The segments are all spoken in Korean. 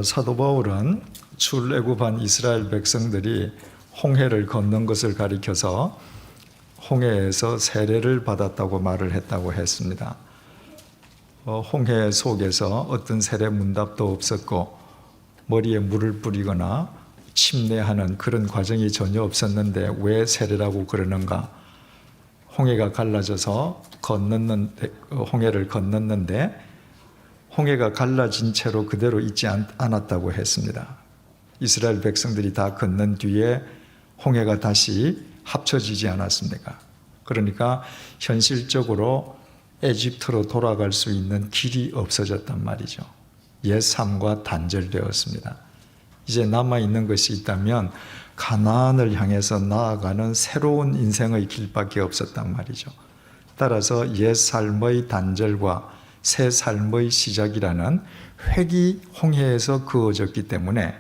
사도 바울은 출애굽한 이스라엘 백성들이 홍해를 건넌 것을 가리켜서 홍해에서 세례를 받았다고 말을 했다고 했습니다. 홍해 속에서 어떤 세례 문답도 없었고 머리에 물을 뿌리거나 침례하는 그런 과정이 전혀 없었는데 왜 세례라고 그러는가? 홍해가 갈라져서 홍해를 건넜는데 홍해가 갈라진 채로 그대로 있지 않았다고 했습니다. 이스라엘 백성들이 다 건넌 뒤에 홍해가 다시 합쳐지지 않았습니까? 그러니까 현실적으로 에집트로 돌아갈 수 있는 길이 없어졌단 말이죠. 옛 삶과 단절되었습니다. 이제 남아있는 것이 있다면 가나안을 향해서 나아가는 새로운 인생의 길밖에 없었단 말이죠. 따라서 옛 삶의 단절과 새 삶의 시작이라는 획이 홍해에서 그어졌기 때문에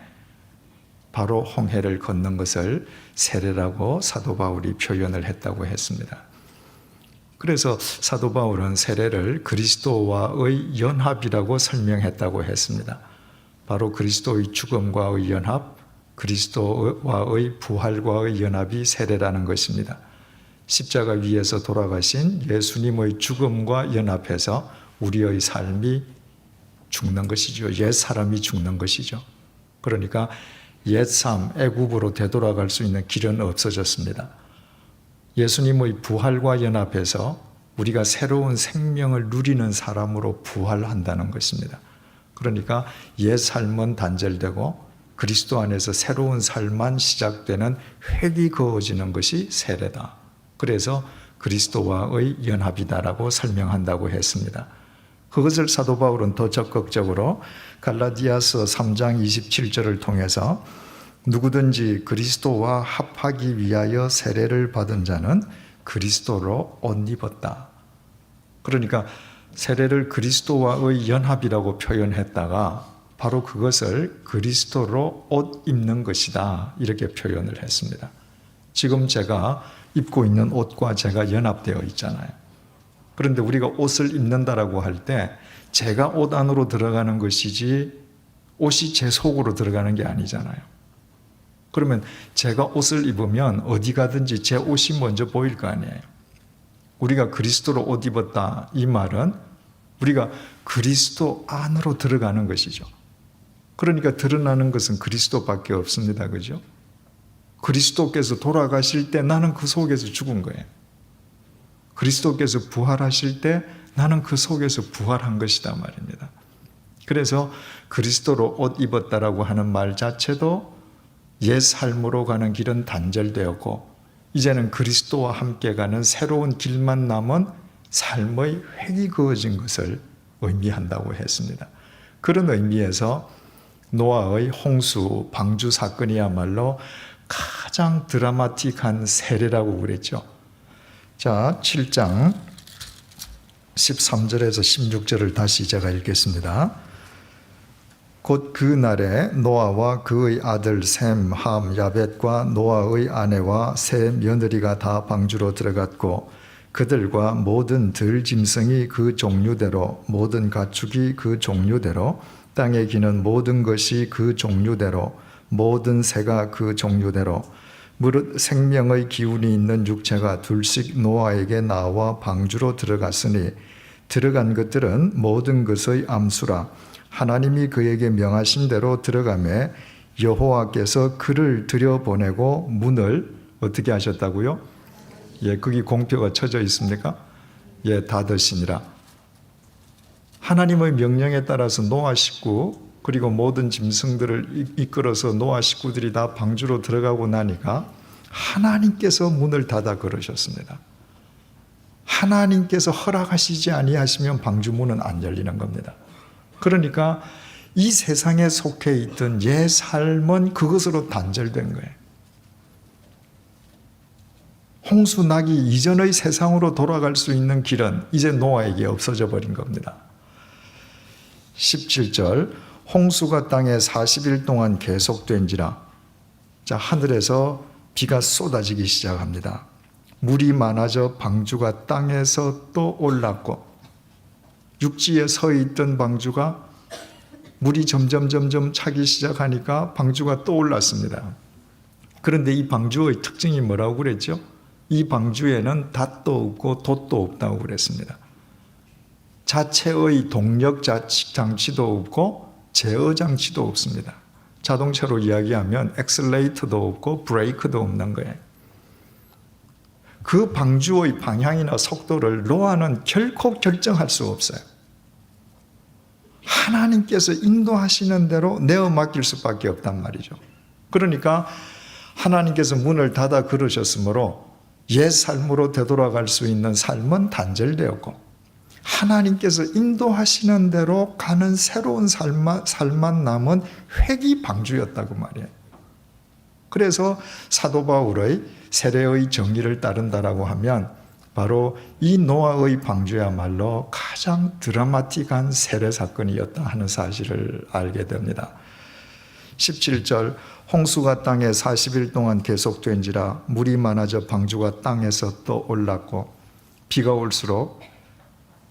바로 홍해를 건넌 것을 세례라고 사도 바울이 표현을 했다고 했습니다. 그래서 사도 바울은 세례를 그리스도와의 연합이라고 설명했다고 했습니다. 바로 그리스도의 죽음과의 연합, 그리스도와의 부활과의 연합이 세례라는 것입니다. 십자가 위에서 돌아가신 예수님의 죽음과 연합해서 우리의 삶이 죽는 것이죠. 옛 사람이 죽는 것이죠. 그러니까 옛 삶, 애굽으로 되돌아갈 수 있는 길은 없어졌습니다. 예수님의 부활과 연합해서 우리가 새로운 생명을 누리는 사람으로 부활한다는 것입니다. 그러니까 옛 삶은 단절되고 그리스도 안에서 새로운 삶만 시작되는 획이 그어지는 것이 세례다. 그래서 그리스도와의 연합이다라고 설명한다고 했습니다. 그것을 사도 바울은 더 적극적으로 갈라디아서 3장 27절을 통해서 누구든지 그리스도와 합하기 위하여 세례를 받은 자는 그리스도로 옷 입었다. 그러니까 세례를 그리스도와의 연합이라고 표현했다가 바로 그것을 그리스도로 옷 입는 것이다 이렇게 표현을 했습니다. 지금 제가 입고 있는 옷과 제가 연합되어 있잖아요. 그런데 우리가 옷을 입는다라고 할 때 제가 옷 안으로 들어가는 것이지 옷이 제 속으로 들어가는 게 아니잖아요. 그러면 제가 옷을 입으면 어디 가든지 제 옷이 먼저 보일 거 아니에요. 우리가 그리스도로 옷 입었다 이 말은 우리가 그리스도 안으로 들어가는 것이죠. 그러니까 드러나는 것은 그리스도밖에 없습니다. 그죠? 그리스도께서 돌아가실 때 나는 그 속에서 죽은 거예요. 그리스도께서 부활하실 때 나는 그 속에서 부활한 것이다 말입니다. 그래서 그리스도로 옷 입었다라고 하는 말 자체도 옛 삶으로 가는 길은 단절되었고 이제는 그리스도와 함께 가는 새로운 길만 남은 삶의 획이 그어진 것을 의미한다고 했습니다. 그런 의미에서 노아의 홍수 방주 사건이야말로 가장 드라마틱한 세례라고 그랬죠. 자, 7장 13절에서 16절을 다시 제가 읽겠습니다. 곧 그 날에 노아와 그의 아들 셈, 함, 야벳과 노아의 아내와 세 며느리가 다 방주로 들어갔고 그들과 모든 들짐승이 그 종류대로 모든 가축이 그 종류대로 땅에 기는 모든 것이 그 종류대로 모든 새가 그 종류대로 무릇 생명의 기운이 있는 육체가 둘씩 노아에게 나와 방주로 들어갔으니 들어간 것들은 모든 것의 암수라 하나님이 그에게 명하신 대로 들어가매 여호와께서 그를 들여보내고 문을 어떻게 하셨다고요? 예, 거기 공표가 쳐져 있습니까? 예, 닫으시니라. 하나님의 명령에 따라서 노아 식구 그리고 모든 짐승들을 이끌어서 노아 식구들이 다 방주로 들어가고 나니까 하나님께서 문을 닫아 걸으셨습니다. 하나님께서 허락하시지 아니하시면 방주 문은 안 열리는 겁니다. 그러니까 이 세상에 속해 있던 옛 삶은 그것으로 단절된 거예요. 홍수 나기 이전의 세상으로 돌아갈 수 있는 길은 이제 노아에게 없어져 버린 겁니다. 17절 홍수가 땅에 40일 동안 계속된지라. 자, 하늘에서 비가 쏟아지기 시작합니다. 물이 많아져 방주가 땅에서 또 올랐고 육지에 서 있던 방주가 물이 점점 차기 시작하니까 방주가 떠올랐습니다. 그런데 이 방주의 특징이 뭐라고 그랬죠? 이 방주에는 닷도 없고 돛도 없다고 그랬습니다. 자체의 동력 장치도 없고 제어 장치도 없습니다. 자동차로 이야기하면 엑셀레이터도 없고 브레이크도 없는 거예요. 그 방주의 방향이나 속도를 노아는 결코 결정할 수 없어요. 하나님께서 인도하시는 대로 내어 맡길 수밖에 없단 말이죠. 그러니까 하나님께서 문을 닫아 걸으셨으므로 옛 삶으로 되돌아갈 수 있는 삶은 단절되었고, 하나님께서 인도하시는 대로 가는 새로운 삶만 남은 회귀 방주였다고 말이에요. 그래서 사도 바울의 세례의 정의를 따른다라고 하면 바로 이 노아의 방주야말로 가장 드라마틱한 세례 사건이었다 하는 사실을 알게 됩니다. 17절, 홍수가 땅에 40일 동안 계속된지라 물이 많아져 방주가 땅에서 또 올랐고, 비가 올수록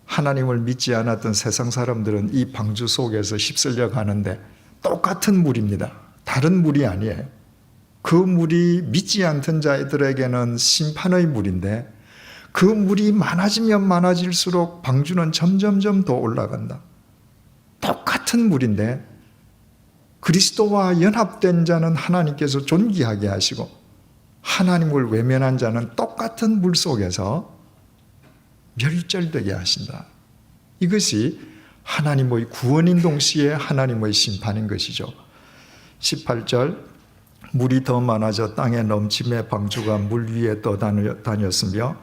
하나님을 믿지 않았던 세상 사람들은 이 방주 속에서 휩쓸려 가는데 똑같은 물입니다. 다른 물이 아니에요. 그 물이 믿지 않던 자들에게는 심판의 물인데, 그 물이 많아지면 많아질수록 방주는 점점 더 올라간다. 똑같은 물인데 그리스도와 연합된 자는 하나님께서 존귀하게 하시고, 하나님을 외면한 자는 똑같은 물 속에서 멸절되게 하신다. 이것이 하나님의 구원인 동시에 하나님의 심판인 것이죠. 18절, 물이 더 많아져 땅에 넘침에 방주가 물 위에 떠다녔으며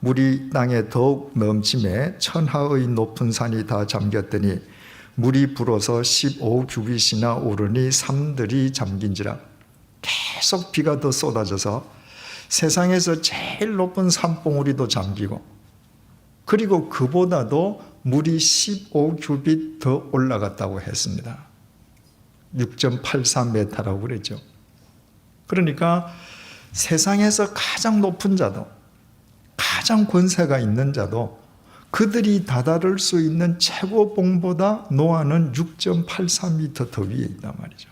물이 땅에 더욱 넘침에 천하의 높은 산이 다 잠겼더니 물이 불어서 15규빗이나 오르니 산들이 잠긴지라. 계속 비가 더 쏟아져서 세상에서 제일 높은 산봉우리도 잠기고, 그리고 그보다도 물이 15규빗 더 올라갔다고 했습니다. 6.83m라고 그랬죠. 그러니까 세상에서 가장 높은 자도, 가장 권세가 있는 자도 그들이 다다를 수 있는 최고봉보다 노아는 6.83m 더 위에 있단 말이죠.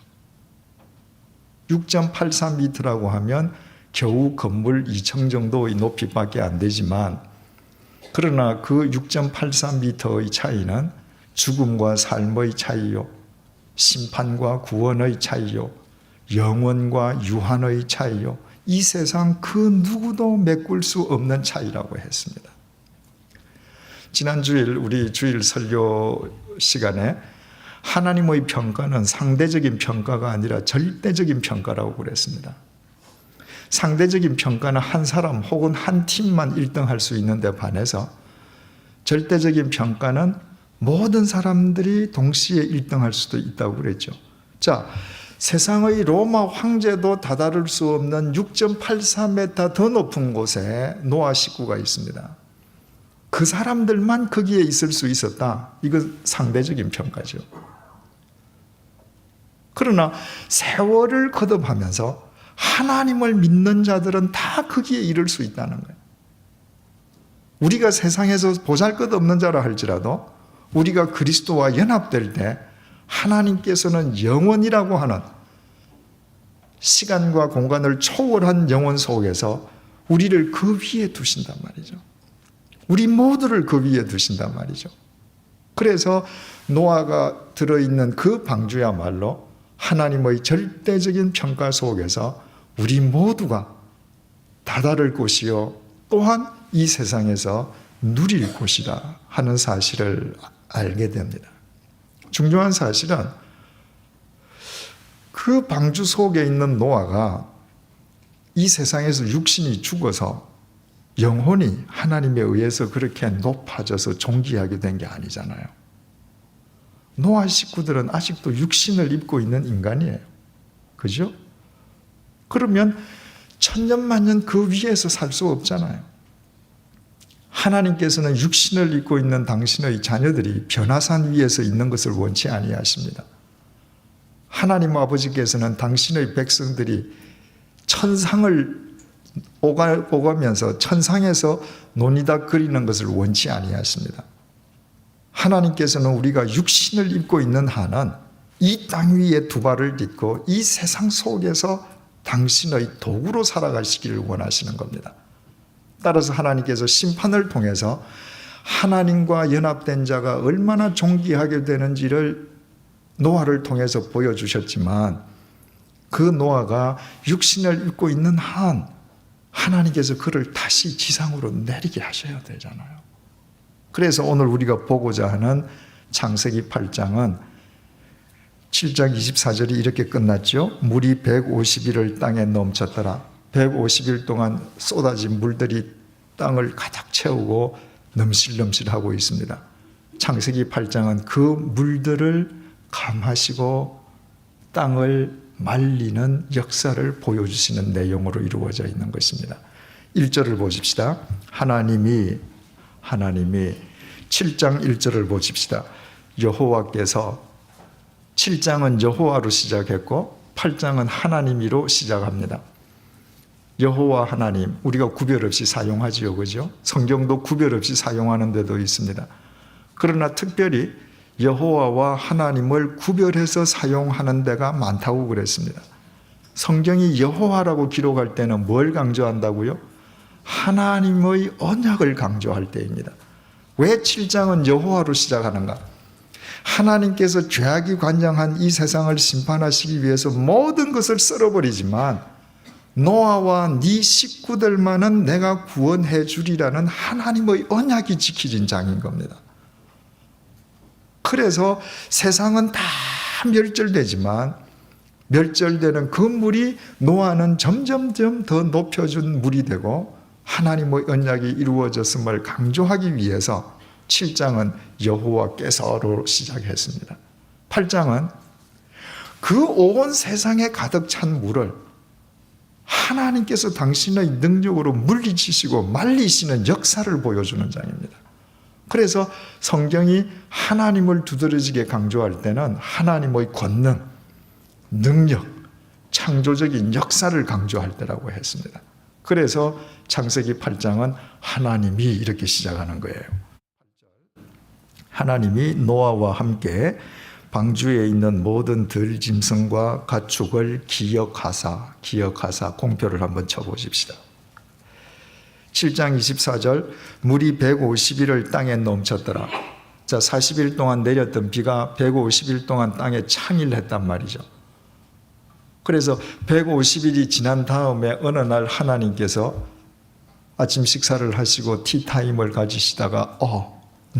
6.83m라고 하면 겨우 건물 2층 정도의 높이밖에 안 되지만, 그러나 그 6.83m의 차이는 죽음과 삶의 차이요, 심판과 구원의 차이요, 영원과 유한의 차이요, 이 세상 그 누구도 메꿀 수 없는 차이라고 했습니다. 지난 주일 우리 주일 설교 시간에 하나님의 평가는 상대적인 평가가 아니라 절대적인 평가라고 그랬습니다. 상대적인 평가는 한 사람 혹은 한 팀만 1등할 수 있는데 반해서, 절대적인 평가는 모든 사람들이 동시에 1등할 수도 있다고 그랬죠. 자, 세상의 로마 황제도 다다를 수 없는 6.84m 더 높은 곳에 노아 식구가 있습니다. 그 사람들만 거기에 있을 수 있었다. 이거 상대적인 평가죠. 그러나 세월을 거듭하면서 하나님을 믿는 자들은 다 거기에 이를 수 있다는 거예요. 우리가 세상에서 보잘것없는 자라 할지라도 우리가 그리스도와 연합될 때 하나님께서는 영원이라고 하는 시간과 공간을 초월한 영원 속에서 우리를 그 위에 두신단 말이죠. 우리 모두를 그 위에 두신단 말이죠. 그래서 노아가 들어있는 그 방주야말로 하나님의 절대적인 평가 속에서 우리 모두가 다다를 곳이요, 또한 이 세상에서 누릴 곳이다 하는 사실을 알게 됩니다. 중요한 사실은 그 방주 속에 있는 노아가 이 세상에서 육신이 죽어서 영혼이 하나님에 의해서 그렇게 높아져서 존귀하게 된 게 아니잖아요. 노아 식구들은 아직도 육신을 입고 있는 인간이에요. 그죠? 그러면 천년만년 그 위에서 살 수 없잖아요. 하나님께서는 육신을 입고 있는 당신의 자녀들이 변화산 위에서 있는 것을 원치 아니하십니다. 하나님 아버지께서는 당신의 백성들이 천상을 오가면서 천상에서 논이닥거리는 것을 원치 아니하십니다. 하나님께서는 우리가 육신을 입고 있는 한은 이 땅 위에 두 발을 딛고 이 세상 속에서 당신의 도구로 살아가시기를 원하시는 겁니다. 따라서 하나님께서 심판을 통해서 하나님과 연합된 자가 얼마나 존귀하게 되는지를 노아를 통해서 보여주셨지만, 그 노아가 육신을 입고 있는 한 하나님께서 그를 다시 지상으로 내리게 하셔야 되잖아요. 그래서 오늘 우리가 보고자 하는 창세기 8장은 7장 24절이 이렇게 끝났죠. 물이 150일을 땅에 넘쳤더라. 150일 동안 쏟아진 물들이 땅을 가득 채우고 넘실넘실하고 있습니다. 창세기 8장은 그 물들을 감하시고 땅을 말리는 역사를 보여주시는 내용으로 이루어져 있는 것입니다. 1절을 보십시다. 하나님이 7장 1절을 보십시다. 여호와께서 7장은 여호와로 시작했고 8장은 하나님이로 시작합니다. 여호와 하나님, 우리가 구별 없이 사용하지요, 그죠? 성경도 구별 없이 사용하는 데도 있습니다. 그러나 특별히 여호와와 하나님을 구별해서 사용하는 데가 많다고 그랬습니다. 성경이 여호와라고 기록할 때는 뭘 강조한다고요? 하나님의 언약을 강조할 때입니다. 왜 7장은 여호와로 시작하는가? 하나님께서 죄악이 관장한 이 세상을 심판하시기 위해서 모든 것을 썰어버리지만 노아와 네 식구들만은 내가 구원해 주리라는 하나님의 언약이 지켜진 장인 겁니다. 그래서 세상은 다 멸절되지만 멸절되는 그 물이 노아는 점점점 더 높여준 물이 되고 하나님의 언약이 이루어졌음을 강조하기 위해서 7장은 여호와께서로 시작했습니다. 8장은 그 온 세상에 가득 찬 물을 하나님께서 당신의 능력으로 물리치시고 말리시는 역사를 보여주는 장입니다. 그래서 성경이 하나님을 두드러지게 강조할 때는 하나님의 권능, 능력, 창조적인 역사를 강조할 때라고 했습니다. 그래서 창세기 8장은 하나님이 이렇게 시작하는 거예요. 하나님이 노아와 함께 방주에 있는 모든 들짐승과 가축을 기억하사 공표를 한번 쳐보십시다. 7장 24절 물이 150일을 땅에 넘쳤더라. 자, 40일 동안 내렸던 비가 150일 동안 땅에 창일했단 말이죠. 그래서 150일이 지난 다음에 어느 날 하나님께서 아침 식사를 하시고 티타임을 가지시다가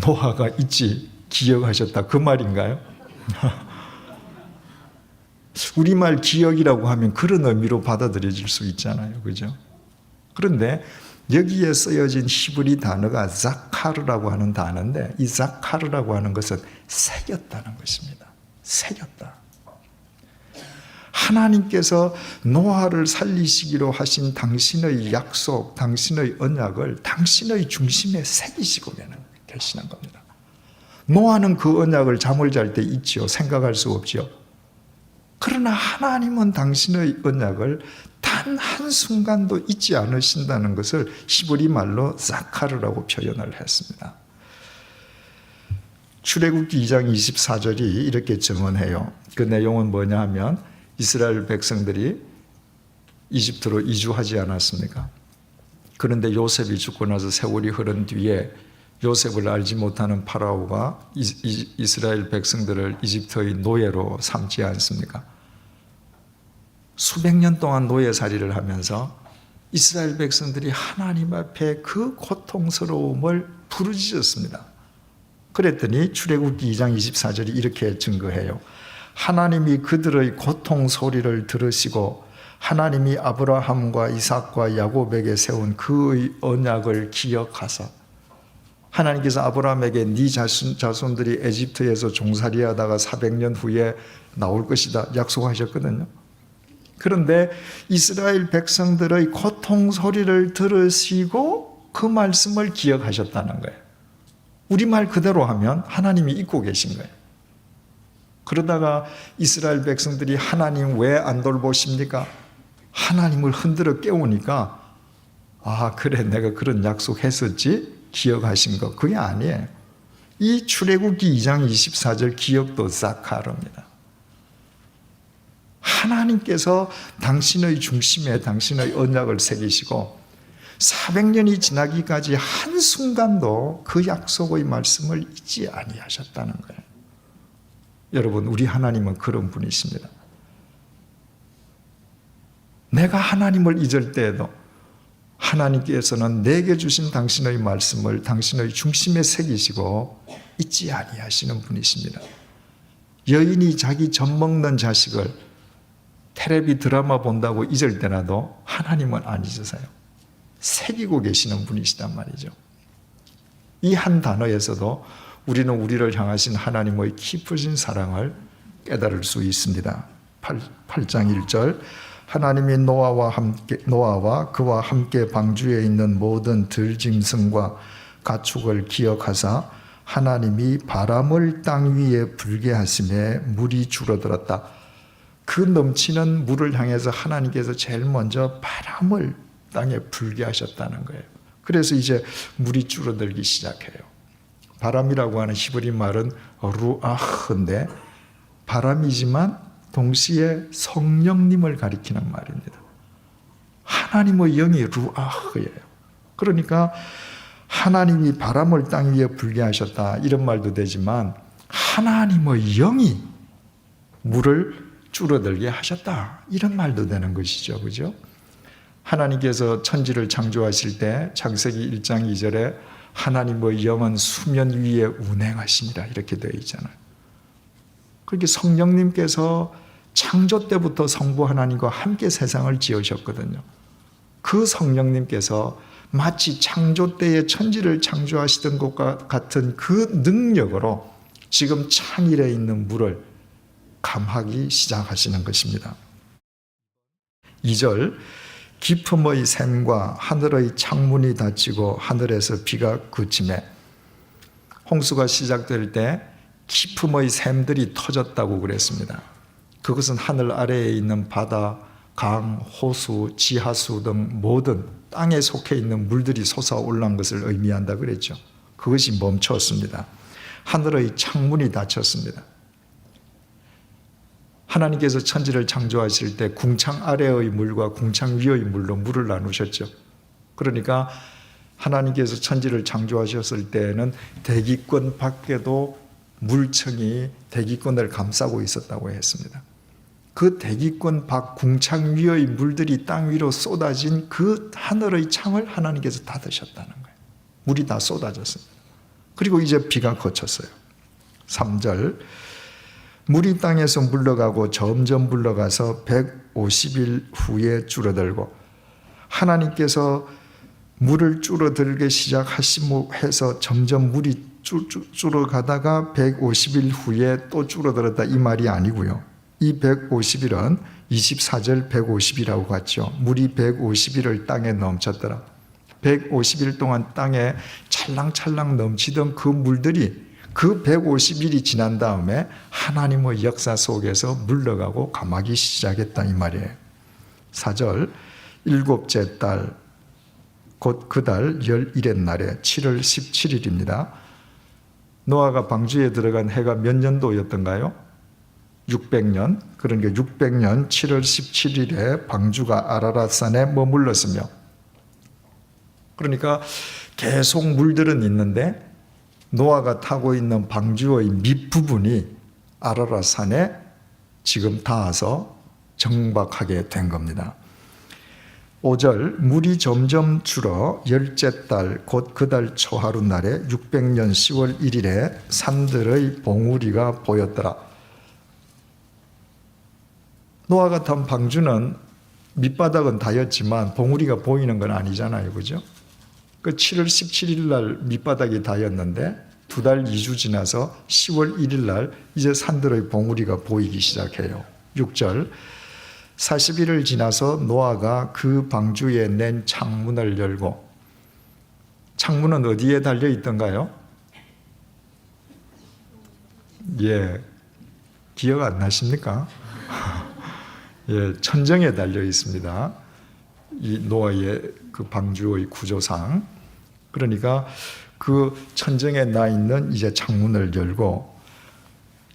노아가 있지 기억하셨다, 그 말인가요? 우리말 기억이라고 하면 그런 의미로 받아들여질 수 있잖아요, 그죠? 그런데 여기에 쓰여진 히브리 단어가 자카르라고 하는 단어인데, 이 자카르라고 하는 것은 새겼다는 것입니다. 새겼다. 하나님께서 노아를 살리시기로 하신 당신의 약속, 당신의 언약을 당신의 중심에 새기시고 계시는 겁니다. 노아는 그 언약을 잠을 잘 때 잊지요. 생각할 수 없지요. 그러나 하나님은 당신의 언약을 단 한순간도 잊지 않으신다는 것을 히브리 말로 자카르라고 표현을 했습니다. 출애굽기 2장 24절이 이렇게 증언해요. 그 내용은 뭐냐 하면 이스라엘 백성들이 이집트로 이주하지 않았습니까? 그런데 요셉이 죽고 나서 세월이 흐른 뒤에 요셉을 알지 못하는 파라오가 이스라엘 백성들을 이집트의 노예로 삼지 않습니까? 수백 년 동안 노예살이를 하면서 이스라엘 백성들이 하나님 앞에 그 고통스러움을 부르짖었습니다. 그랬더니 출애굽기 2장 24절이 이렇게 증거해요. 하나님이 그들의 고통 소리를 들으시고 하나님이 아브라함과 이삭과 야곱에게 세운 그의 언약을 기억하사, 하나님께서 아브라함에게 네 자손들이 에집트에서 종살이하다가 400년 후에 나올 것이다 약속하셨거든요. 그런데 이스라엘 백성들의 고통 소리를 들으시고 그 말씀을 기억하셨다는 거예요. 우리말 그대로 하면 하나님이 잊고 계신 거예요. 그러다가 이스라엘 백성들이 하나님 왜 안 돌보십니까? 하나님을 흔들어 깨우니까 그래 내가 그런 약속했었지? 기억하신 거. 그게 아니에요. 이 출애굽기 2장 24절 기억도 사카르입니다. 하나님께서 당신의 중심에 당신의 언약을 새기시고 400년이 지나기까지 한순간도 그 약속의 말씀을 잊지 아니하셨다는 거예요. 여러분, 우리 하나님은 그런 분이십니다. 내가 하나님을 잊을 때에도 하나님께서는 내게 주신 당신의 말씀을 당신의 중심에 새기시고 잊지 아니하시는 분이십니다. 여인이 자기 젖 먹는 자식을 텔레비 드라마 본다고 잊을 때라도 하나님은 안 잊으세요. 새기고 계시는 분이시단 말이죠. 이 한 단어에서도 우리는 우리를 향하신 하나님의 깊으신 사랑을 깨달을 수 있습니다. 8장 1절 하나님이 노아와 그와 함께 방주에 있는 모든 들짐승과 가축을 기억하사 하나님이 바람을 땅 위에 불게 하심에 물이 줄어들었다. 그 넘치는 물을 향해서 하나님께서 제일 먼저 바람을 땅에 불게 하셨다는 거예요. 그래서 이제 물이 줄어들기 시작해요. 바람이라고 하는 히브리 말은 루아흐인데 바람이지만 동시에 성령님을 가리키는 말입니다. 하나님의 영이 루아흐예요. 그러니까 하나님이 바람을 땅 위에 불게 하셨다 이런 말도 되지만 하나님의 영이 물을 줄어들게 하셨다 이런 말도 되는 것이죠. 그죠? 하나님께서 천지를 창조하실 때 창세기 1장 2절에 하나님의 영은 수면 위에 운행하십니다 이렇게 되어 있잖아요. 그렇게 성령님께서 창조 때부터 성부 하나님과 함께 세상을 지으셨거든요. 그 성령님께서 마치 창조 때에 천지를 창조하시던 것과 같은 그 능력으로 지금 창일에 있는 물을 감하기 시작하시는 것입니다. 2절 깊음의 샘과 하늘의 창문이 닫히고 하늘에서 비가 그치매 홍수가 시작될 때 깊음의 샘들이 터졌다고 그랬습니다. 그것은 하늘 아래에 있는 바다, 강, 호수, 지하수 등 모든 땅에 속해 있는 물들이 솟아올라온 것을 의미한다 그랬죠. 그것이 멈췄습니다. 하늘의 창문이 닫혔습니다. 하나님께서 천지를 창조하실 때 궁창 아래의 물과 궁창 위의 물로 물을 나누셨죠. 그러니까 하나님께서 천지를 창조하셨을 때에는 대기권 밖에도 물청이 대기권을 감싸고 있었다고 했습니다. 그 대기권 밖 궁창 위의 물들이 땅 위로 쏟아진 그 하늘의 창을 하나님께서 닫으셨다는 거예요. 물이 다 쏟아졌습니다. 그리고 이제 비가 그쳤어요. 3절 물이 땅에서 물러가고 점점 물러가서 150일 후에 줄어들고 하나님께서 물을 줄어들게 시작하시고 해서 점점 물이 줄어가다가 150일 후에 또 줄어들었다 이 말이 아니고요. 이 150일은 24절 150이라고 갔죠. 물이 150일을 땅에 넘쳤더라. 150일 동안 땅에 찰랑찰랑 넘치던 그 물들이 그 150일이 지난 다음에 하나님의 역사 속에서 물러가고 감하기 시작했다 이 말이에요. 4절 일곱째 달 곧 그 달 11의 날에 7월 17일입니다. 노아가 방주에 들어간 해가 몇 년도였던가요? 600년. 그러니까 600년 7월 17일에 방주가 아라랏산에 머물렀으며 그러니까 계속 물들은 있는데 노아가 타고 있는 방주의 밑부분이 아라랏산에 지금 닿아서 정박하게 된 겁니다. 5절 물이 점점 줄어 열째 달 곧 그 달 초하루 날에 600년 10월 1일에 산들의 봉우리가 보였더라. 노아가 탄 방주는 밑바닥은 닿였지만 봉우리가 보이는 건 아니잖아요. 그죠? 그 7월 17일 날 밑바닥이 닿였는데 두 달 2주 지나서 10월 1일 날 이제 산들의 봉우리가 보이기 시작해요. 6절 40일을 지나서 노아가 그 방주에 낸 창문을 열고 창문은 어디에 달려 있던가요? 예, 기억 안 나십니까? 예, 천정에 달려 있습니다. 이 노아의 그 방주의 구조상 그러니까 그 천정에 나 있는 이제 창문을 열고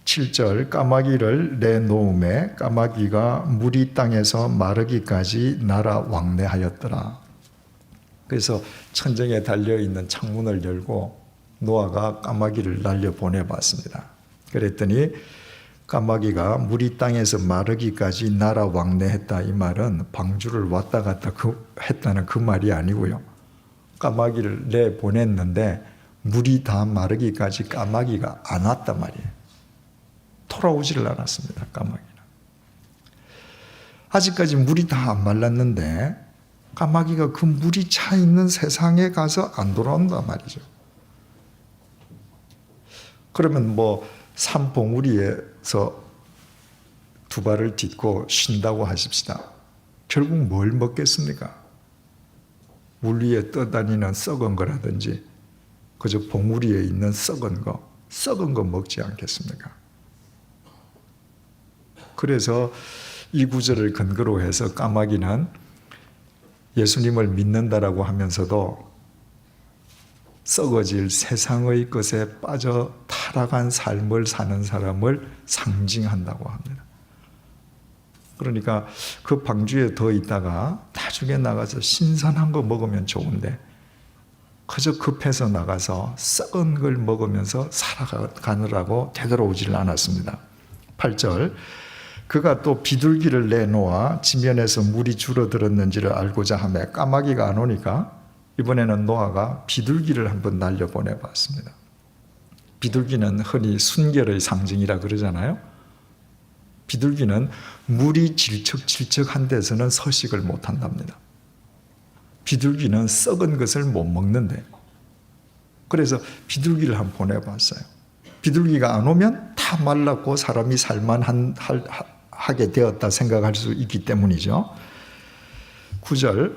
7절 까마귀를 내놓음에 까마귀가 물이 땅에서 마르기까지 날아 왕래하였더라. 그래서 천정에 달려있는 창문을 열고 노아가 까마귀를 날려보내봤습니다. 그랬더니 까마귀가 물이 땅에서 마르기까지 날아 왕래했다. 이 말은 방주를 왔다 갔다 했다는 그 말이 아니고요. 까마귀를 내보냈는데 물이 다 마르기까지 까마귀가 안 왔단 말이에요. 돌아오지를 않았습니다. 까마귀는. 아직까지 물이 다 안 말랐는데 까마귀가 그 물이 차 있는 세상에 가서 안 돌아온단 말이죠. 그러면 뭐 산봉우리에서 두 발을 딛고 쉰다고 하십시다. 결국 뭘 먹겠습니까? 물 위에 떠다니는 썩은 거라든지 그저 봉우리에 있는 썩은 거 먹지 않겠습니까? 그래서 이 구절을 근거로 해서 까마귀는 예수님을 믿는다라고 하면서도 썩어질 세상의 것에 빠져 타락한 삶을 사는 사람을 상징한다고 합니다. 그러니까 그 방주에 더 있다가 나중에 나가서 신선한 거 먹으면 좋은데 그저 급해서 나가서 썩은 걸 먹으면서 살아가느라고 되돌아오지를 않았습니다. 8절 그가 또 비둘기를 내놓아 지면에서 물이 줄어들었는지를 알고자 하며 까마귀가 안 오니까 이번에는 노아가 비둘기를 한번 날려보내봤습니다. 비둘기는 흔히 순결의 상징이라 그러잖아요. 비둘기는 물이 질척질척한 데서는 서식을 못한답니다. 비둘기는 썩은 것을 못 먹는데 그래서 비둘기를 한번 보내봤어요. 비둘기가 안 오면 다 말랐고 사람이 살만하게 되었다 생각할 수 있기 때문이죠. 9절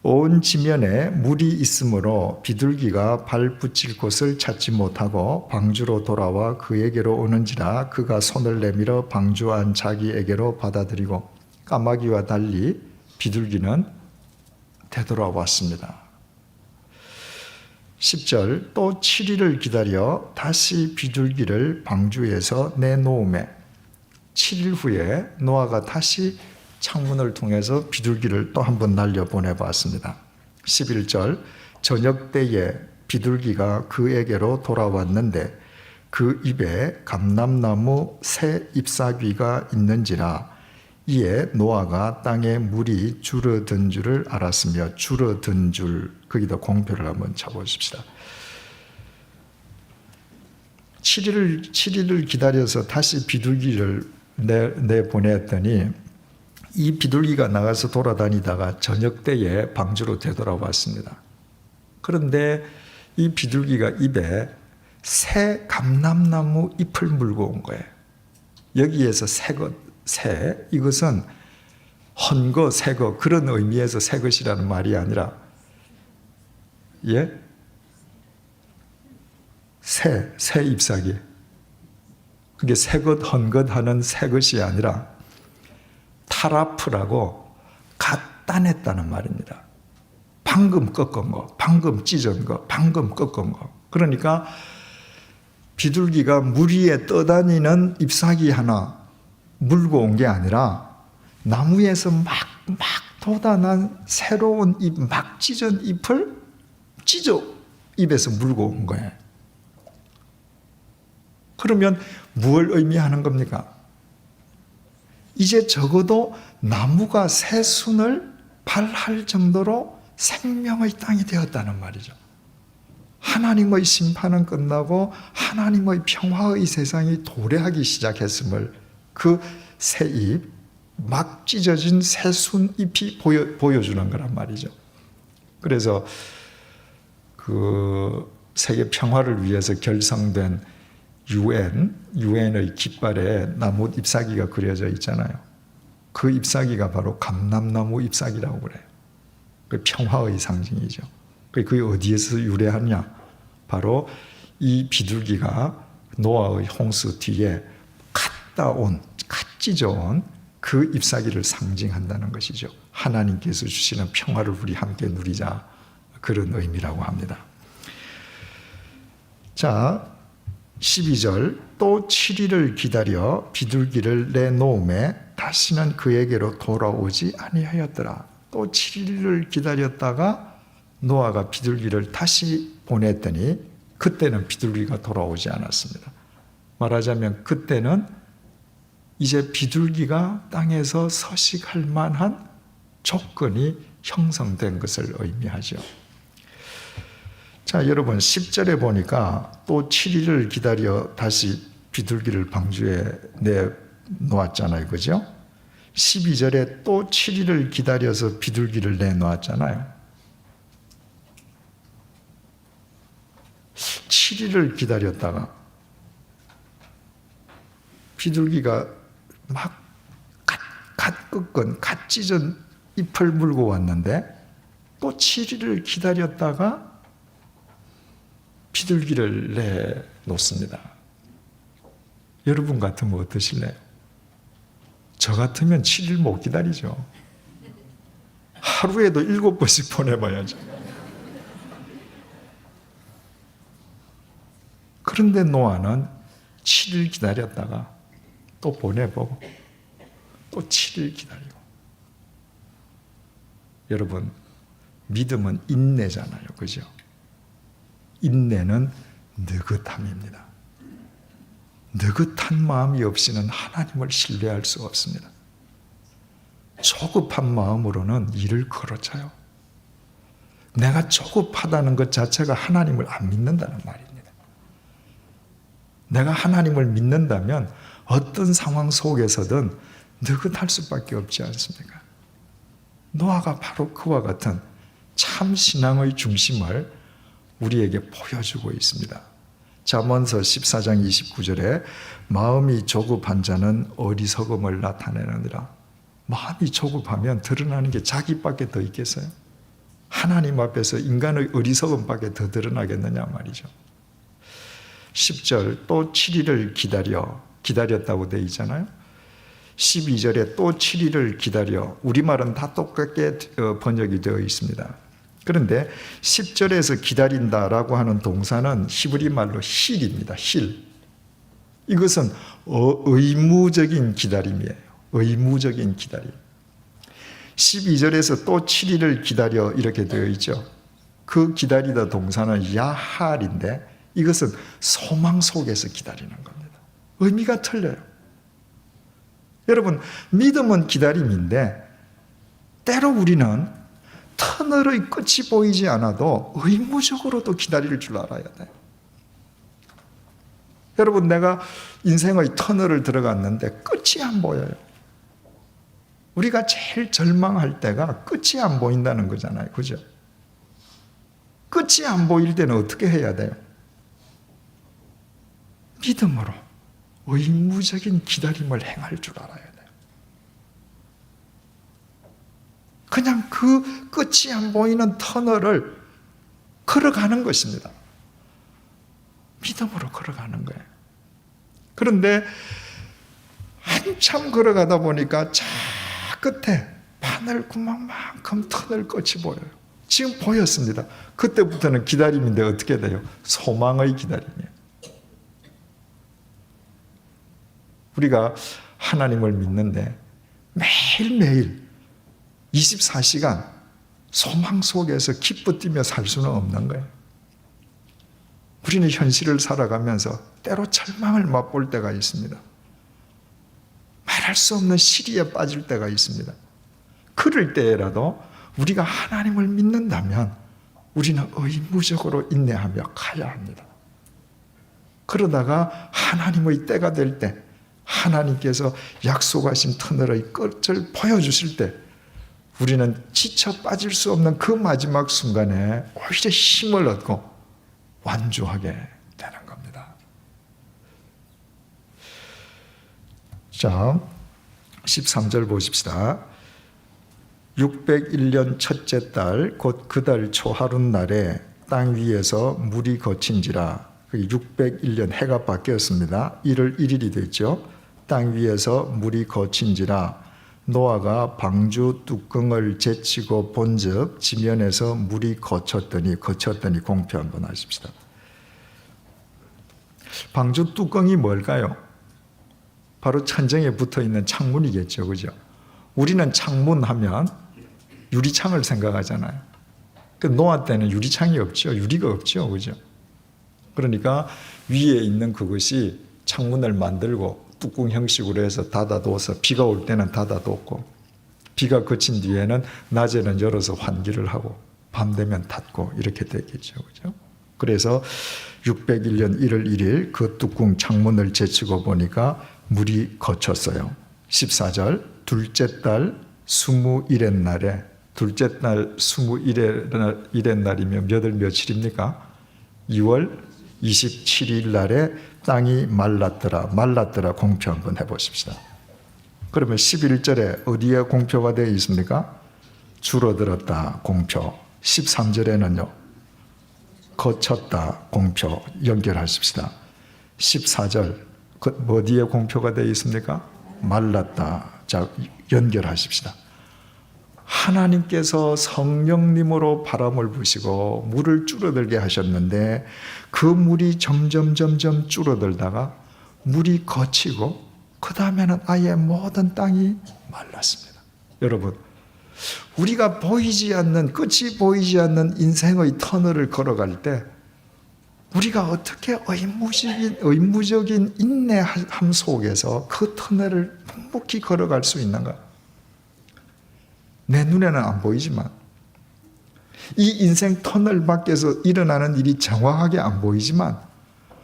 온 지면에 물이 있으므로 비둘기가 발 붙일 곳을 찾지 못하고 방주로 돌아와 그에게로 오는지라 그가 손을 내밀어 방주 안 자기에게로 받아들이고 까마귀와 달리 비둘기는 되돌아왔습니다. 10절 또 7일을 기다려 다시 비둘기를 방주에서 내놓음에 7일 후에 노아가 다시 창문을 통해서 비둘기를 또 한 번 날려보내봤습니다. 11절 저녁 때에 비둘기가 그에게로 돌아왔는데 그 입에 감람나무 새 잎사귀가 있는지라 이에 노아가 땅에 물이 줄어든 줄을 알았으며 줄어든 줄 거기다 공표를 한번 쳐보십시다. 7일을 기다려서 다시 비둘기를 내보냈더니 이 비둘기가 나가서 돌아다니다가 저녁 때에 방주로 되돌아왔습니다. 그런데 이 비둘기가 입에 새 감람나무 잎을 물고 온 거예요. 여기에서 새 이것은 헌거, 새거 그런 의미에서 새 것이라는 말이 아니라 새 잎사귀 그게 새것 헌것 하는 새 것이 아니라 타라프라고 갓 따냈다는 말입니다. 방금 꺾은 거, 방금 찢은 거, 방금 꺾은 거. 그러니까 비둘기가 물 위에 떠다니는 잎사귀 하나 물고 온 게 아니라 나무에서 막 돋아난 새로운 잎, 막 찢은 잎을 찢어 입에서 물고 온 거예요. 그러면 무엇을 의미하는 겁니까? 이제 적어도 나무가 새순을 발할 정도로 생명의 땅이 되었다는 말이죠. 하나님의 심판은 끝나고 하나님의 평화의 세상이 도래하기 시작했음을 그 새 잎, 막 찢어진 새순 잎이 보여주는 거란 말이죠. 그래서 그 세계 평화를 위해서 결성된 유엔의 깃발에 나무 잎사귀가 그려져 있잖아요. 그 잎사귀가 바로 감람나무 잎사귀라고 그래요. 그 평화의 상징이죠. 그게 어디에서 유래하냐? 바로 이 비둘기가 노아의 홍수 뒤에 갓 찢어온 그 잎사귀를 상징한다는 것이죠. 하나님께서 주시는 평화를 우리 함께 누리자 그런 의미라고 합니다. 자, 12절 또 7일을 기다려 비둘기를 내놓음에 다시는 그에게로 돌아오지 아니하였더라. 또 7일을 기다렸다가 노아가 비둘기를 다시 보냈더니 그때는 비둘기가 돌아오지 않았습니다. 말하자면 그때는 이제 비둘기가 땅에서 서식할 만한 조건이 형성된 것을 의미하죠. 자, 여러분 10절에 보니까 또 7일을 기다려 다시 비둘기를 방주에 내놓았잖아요. 그죠? 12절에 또 7일을 기다려서 비둘기를 내놓았잖아요. 7일을 기다렸다가 비둘기가 막 갓 꺾은 갓 찢은 잎을 물고 왔는데 또 7일을 기다렸다가 비둘기를 내놓습니다. 여러분 같으면 어떠실래요? 저 같으면 7일 못 기다리죠. 하루에도 7번씩 보내봐야죠. 그런데 노아는 7일 기다렸다가 또 보내보고 또 7일 기다리고. 여러분, 믿음은 인내잖아요. 그죠? 인내는 느긋함입니다. 느긋한 마음이 없이는 하나님을 신뢰할 수 없습니다. 조급한 마음으로는 일을 걸어차요. 내가 조급하다는 것 자체가 하나님을 안 믿는다는 말입니다. 내가 하나님을 믿는다면 어떤 상황 속에서든 느긋할 수밖에 없지 않습니까? 노아가 바로 그와 같은 참 신앙의 중심을 우리에게 보여주고 있습니다. 잠언서 14장 29절에 마음이 조급한 자는 어리석음을 나타내느니라. 마음이 조급하면 드러나는 게 자기밖에 더 있겠어요? 하나님 앞에서 인간의 어리석음밖에 더 드러나겠느냐 말이죠. 10절 또 7일을 기다렸다고 되어 있잖아요. 12절에 또 7일을 기다려. 우리말은 다 똑같게 번역이 되어 있습니다. 그런데 10절에서 기다린다라고 하는 동사는 히브리 말로 힐입니다. 힐. 이것은 의무적인 기다림이에요. 의무적인 기다림. 12절에서 또 7일을 기다려 이렇게 되어 있죠. 그 기다리다 동사는 야할인데 이것은 소망 속에서 기다리는 겁니다. 의미가 틀려요. 여러분, 믿음은 기다림인데 때로 우리는 터널의 끝이 보이지 않아도 의무적으로도 기다릴 줄 알아야 돼요. 여러분, 내가 인생의 터널을 들어갔는데 끝이 안 보여요. 우리가 제일 절망할 때가 끝이 안 보인다는 거잖아요. 그죠? 끝이 안 보일 때는 어떻게 해야 돼요? 믿음으로 의무적인 기다림을 행할 줄 알아야 돼요. 그냥 그 끝이 안 보이는 터널을 걸어가는 것입니다. 믿음으로 걸어가는 거예요. 그런데 한참 걸어가다 보니까 저 끝에 바늘 구멍만큼 터널 끝이 보여요. 지금 보였습니다. 그때부터는 기다림인데 어떻게 돼요? 소망의 기다림이에요. 우리가 하나님을 믿는데 매일매일 24시간 소망 속에서 기뻐 뛰며 살 수는 없는 거예요. 우리는 현실을 살아가면서 때로 절망을 맛볼 때가 있습니다. 말할 수 없는 시리에 빠질 때가 있습니다. 그럴 때라도 우리가 하나님을 믿는다면 우리는 의무적으로 인내하며 가야 합니다. 그러다가 하나님의 때가 될 때 하나님께서 약속하신 터널의 끝을 보여주실 때 우리는 지쳐 빠질 수 없는 그 마지막 순간에 오히려 힘을 얻고 완주하게 되는 겁니다. 자, 13절 보십시다. 601년 첫째 달 곧 그 달 초하룻날에 땅 위에서 물이 거친지라. 601년 해가 바뀌었습니다. 1월 1일이 됐죠. 땅 위에서 물이 거친지라 노아가 방주 뚜껑을 제치고 본즉 지면에서 물이 거쳤더니 공표 한번 하십시다. 방주 뚜껑이 뭘까요? 바로 천정에 붙어 있는 창문이겠죠. 그죠? 우리는 창문 하면 유리창을 생각하잖아요. 노아 때는 유리창이 없죠. 유리가 없죠. 그죠? 그러니까 위에 있는 그것이 창문을 만들고 뚜껑 형식으로 해서 닫아둬서 비가 올 때는 닫아뒀고 비가 그친 뒤에는 낮에는 열어서 환기를 하고 밤 되면 닫고 이렇게 되겠죠. 그죠? 그래서 601년 1월 1일 그 뚜껑 창문을 제치고 보니까 물이 거쳤어요. 14절 둘째 달 21의 날에 둘째 달 21의 날이면 몇 월 며칠입니까? 2월 27일 날에 땅이 말랐더라 공표 한번 해보십시다. 그러면 11절에 어디에 공표가 되어 있습니까? 줄어들었다 공표. 13절에는요 거쳤다 공표 연결하십시다. 14절 어디에 공표가 되어 있습니까? 말랐다. 자 연결하십시다. 하나님께서 성령님으로 바람을 부시고 물을 줄어들게 하셨는데 그 물이 점점 줄어들다가 물이 거치고 그 다음에는 아예 모든 땅이 말랐습니다. 여러분, 우리가 보이지 않는, 끝이 보이지 않는 인생의 터널을 걸어갈 때 우리가 어떻게 의무적인 인내함 속에서 그 터널을 묵묵히 걸어갈 수 있는가? 내 눈에는 안 보이지만 이 인생 터널 밖에서 일어나는 일이 정확하게 안 보이지만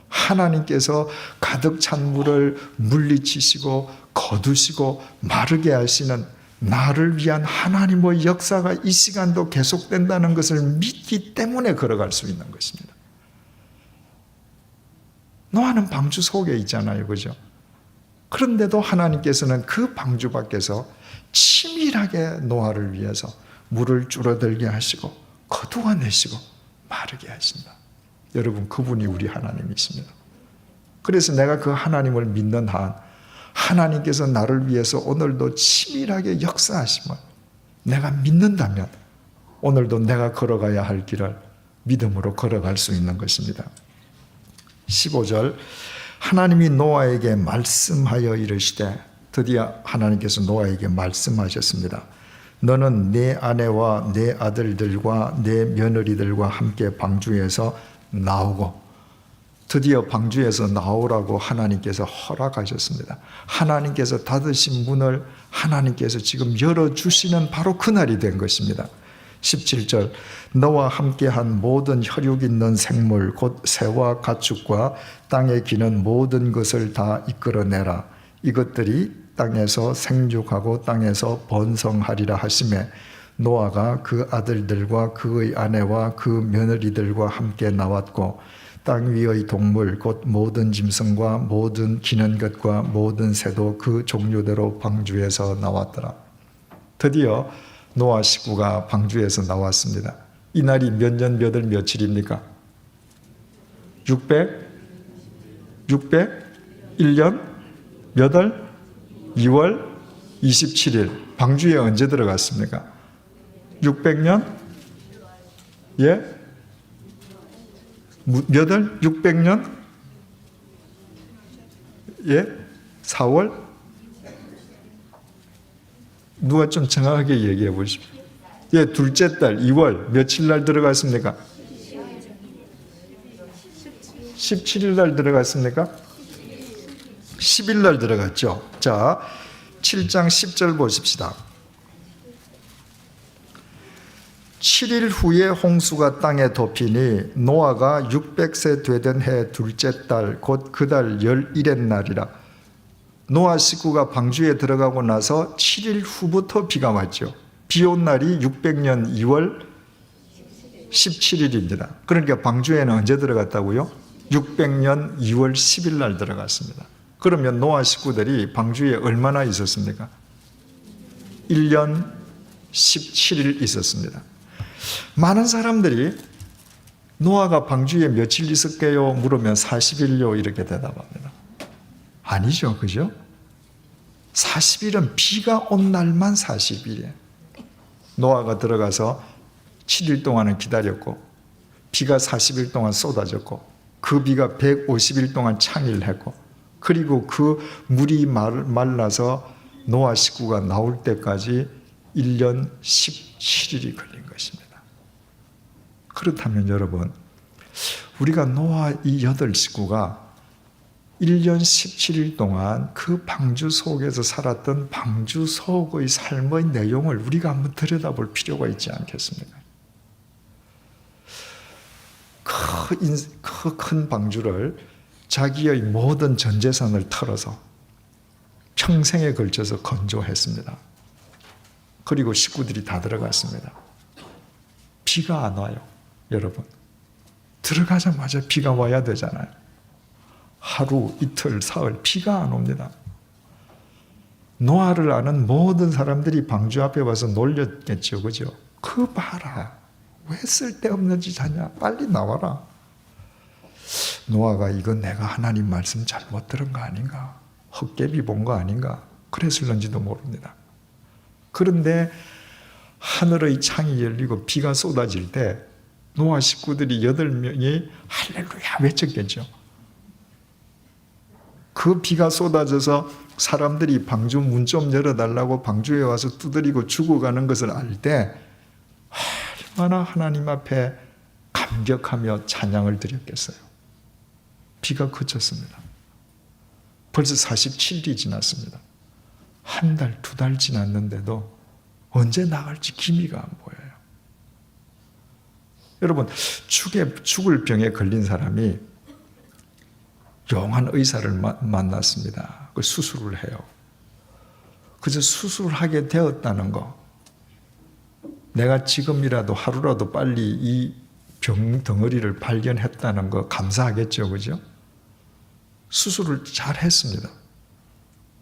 하나님께서 가득 찬 물을 물리치시고 거두시고 마르게 하시는 나를 위한 하나님의 역사가 이 시간도 계속된다는 것을 믿기 때문에 걸어갈 수 있는 것입니다. 노아는 방주 속에 있잖아요. 그죠? 그런데도 하나님께서는 그 방주 밖에서 치밀하게 노아를 위해서 물을 줄어들게 하시고 거두어내시고 마르게 하신다. 여러분, 그분이 우리 하나님이십니다. 그래서 내가 그 하나님을 믿는 한 하나님께서 나를 위해서 오늘도 치밀하게 역사하심을 내가 믿는다면 오늘도 내가 걸어가야 할 길을 믿음으로 걸어갈 수 있는 것입니다. 15절 하나님이 노아에게 말씀하여 이르시되 드디어 하나님께서 노아에게 말씀하셨습니다. 너는 내 아내와 내 아들들과 내 며느리들과 함께 방주에서 나오고 드디어 방주에서 나오라고 하나님께서 허락하셨습니다. 하나님께서 닫으신 문을 하나님께서 지금 열어주시는 바로 그날이 된 것입니다. 17절 너와 함께한 모든 혈육 있는 생물 곧 새와 가축과 땅에 기는 모든 것을 다 이끌어내라. 이것들이 땅에서 생육하고 땅에서 번성하리라 하시매 노아가 그 아들들과 그의 아내와 그 며느리들과 함께 나왔고 땅 위의 동물 곧 모든 짐승과 모든 기는 것과 모든 새도 그 종류대로 방주에서 나왔더라. 드디어 노아 식구가 방주에서 나왔습니다. 이 날이 몇 년 몇 월 며칠입니까? 601년 몇 월? 2월 27일. 방주에 언제 들어갔습니까? 600년? 예? 몇 월? 600년? 예? 4월? 누가 좀 정확하게 얘기해 보십시오. 예, 둘째 달 2월 며칠 날 들어갔습니까? 17일 날 들어갔습니까? 10일 날 들어갔죠. 자, 7장 10절 보십시다. 7일 후에 홍수가 땅에 덮이니 노아가 600세 되던 해 둘째 달 곧 그 달 11의 날이라. 노아 식구가 방주에 들어가고 나서 7일 후부터 비가 왔죠. 비 온 날이 600년 2월 17일입니다. 그러니까 방주에는 언제 들어갔다고요? 600년 2월 10일 날 들어갔습니다. 그러면 노아 식구들이 방주에 얼마나 있었습니까? 1년 17일 있었습니다. 많은 사람들이 노아가 방주에 며칠 있었게요? 물으면 40일요 이렇게 대답합니다. 아니죠. 그죠? 40일은 비가 온 날만 40일이에요. 노아가 들어가서 7일 동안은 기다렸고 비가 40일 동안 쏟아졌고 그 비가 150일 동안 창일했고, 그리고 그 물이 말라서 노아 식구가 나올 때까지 1년 17일이 걸린 것입니다. 그렇다면 여러분, 우리가 노아 이 8식구가 1년 17일 동안 그 방주 속에서 살았던 방주 속의 삶의 내용을 우리가 한번 들여다볼 필요가 있지 않겠습니까? 그 큰 방주를 자기의 모든 전 재산을 털어서 평생에 걸쳐서 건조했습니다. 그리고 식구들이 다 들어갔습니다. 비가 안 와요, 여러분. 들어가자마자 비가 와야 되잖아요. 하루, 이틀, 사흘 비가 안 옵니다. 노아를 아는 모든 사람들이 방주 앞에 와서 놀렸겠죠, 그죠? 그 봐라, 왜 쓸데없는 짓 하냐, 빨리 나와라. 노아가 이건 내가 하나님 말씀 잘못 들은 거 아닌가, 헛개비 본 거 아닌가, 그랬을런지도 모릅니다. 그런데 하늘의 창이 열리고 비가 쏟아질 때 노아 식구들이 8명이 할렐루야 외쳤겠죠. 그 비가 쏟아져서 사람들이 방주 문 좀 열어달라고 방주에 와서 두드리고 죽어가는 것을 알 때 얼마나 하나님 앞에 감격하며 찬양을 드렸겠어요. 비가 그쳤습니다. 벌써 47일이 지났습니다. 한 달, 2달 지났는데도 언제 나갈지 기미가 안 보여요. 여러분, 죽을 병에 걸린 사람이 용한 의사를 만났습니다. 그 수술을 해요. 그래서 수술을 하게 되었다는 거, 내가 지금이라도 하루라도 빨리 이 병 덩어리를 발견했다는 거 감사하겠죠, 그죠? 수술을 잘 했습니다.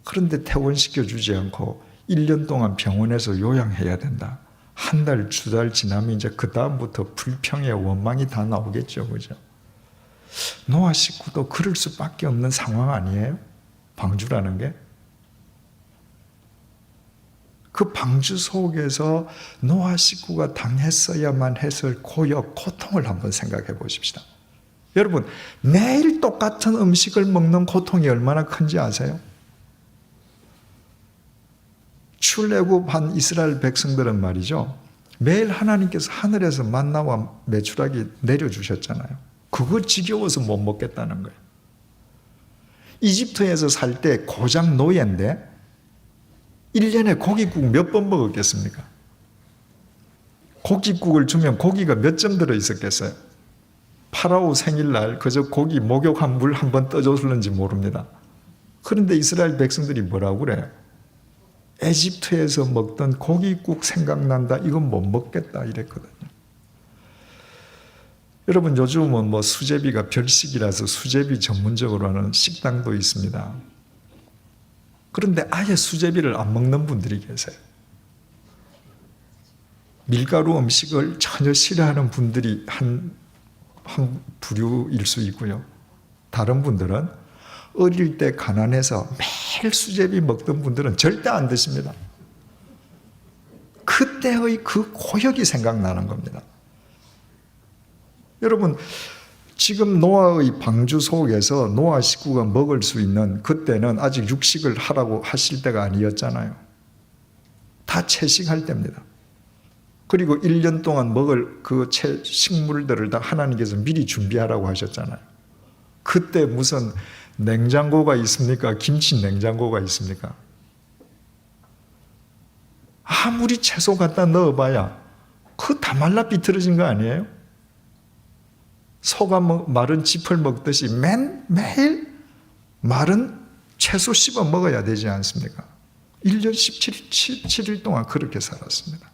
그런데 퇴원시켜 주지 않고 1년 동안 병원에서 요양해야 된다. 한 달, 2달 지나면 이제 그 다음부터 불평의 원망이 다 나오겠죠, 그죠? 노아 식구도 그럴 수밖에 없는 상황 아니에요? 방주라는 게. 그 방주 속에서 노아 식구가 당했어야만 했을 고역, 고통을 한번 생각해 보십시다. 여러분, 매일 똑같은 음식을 먹는 고통이 얼마나 큰지 아세요? 출애굽한 이스라엘 백성들은 말이죠, 매일 하나님께서 하늘에서 만나와 메추라기 내려주셨잖아요. 그거 지겨워서 못 먹겠다는 거예요. 이집트에서 살 때 고장 노예인데 1년에 고깃국 몇 번 먹었겠습니까? 고깃국을 주면 고기가 몇 점 들어있었겠어요? 파라오 생일날 그저 고기 목욕한 물 한 번 떠줬을는지 모릅니다. 그런데 이스라엘 백성들이 뭐라고 그래요? 에집트에서 먹던 고깃국 생각난다, 이건 못 먹겠다 이랬거든요. 여러분, 요즘은 뭐 수제비가 별식이라서 수제비 전문적으로 하는 식당도 있습니다. 그런데 아예 수제비를 안 먹는 분들이 계세요. 밀가루 음식을 전혀 싫어하는 분들이 한 부류일 수 있고요. 다른 분들은 어릴 때 가난해서 매일 수제비 먹던 분들은 절대 안 드십니다. 그때의 그 고역이 생각나는 겁니다. 여러분, 지금 노아의 방주 속에서 노아 식구가 먹을 수 있는, 그때는 아직 육식을 하라고 하실 때가 아니었잖아요. 다 채식할 때입니다. 그리고 1년 동안 먹을 그 식물들을 다 하나님께서 미리 준비하라고 하셨잖아요. 그때 무슨 냉장고가 있습니까? 김치 냉장고가 있습니까? 아무리 채소 갖다 넣어봐야 그거 다 말라 비틀어진 거 아니에요? 소가 마른 짚을 먹듯이 매일 마른 채소 씹어 먹어야 되지 않습니까? 1년 17일 동안 그렇게 살았습니다.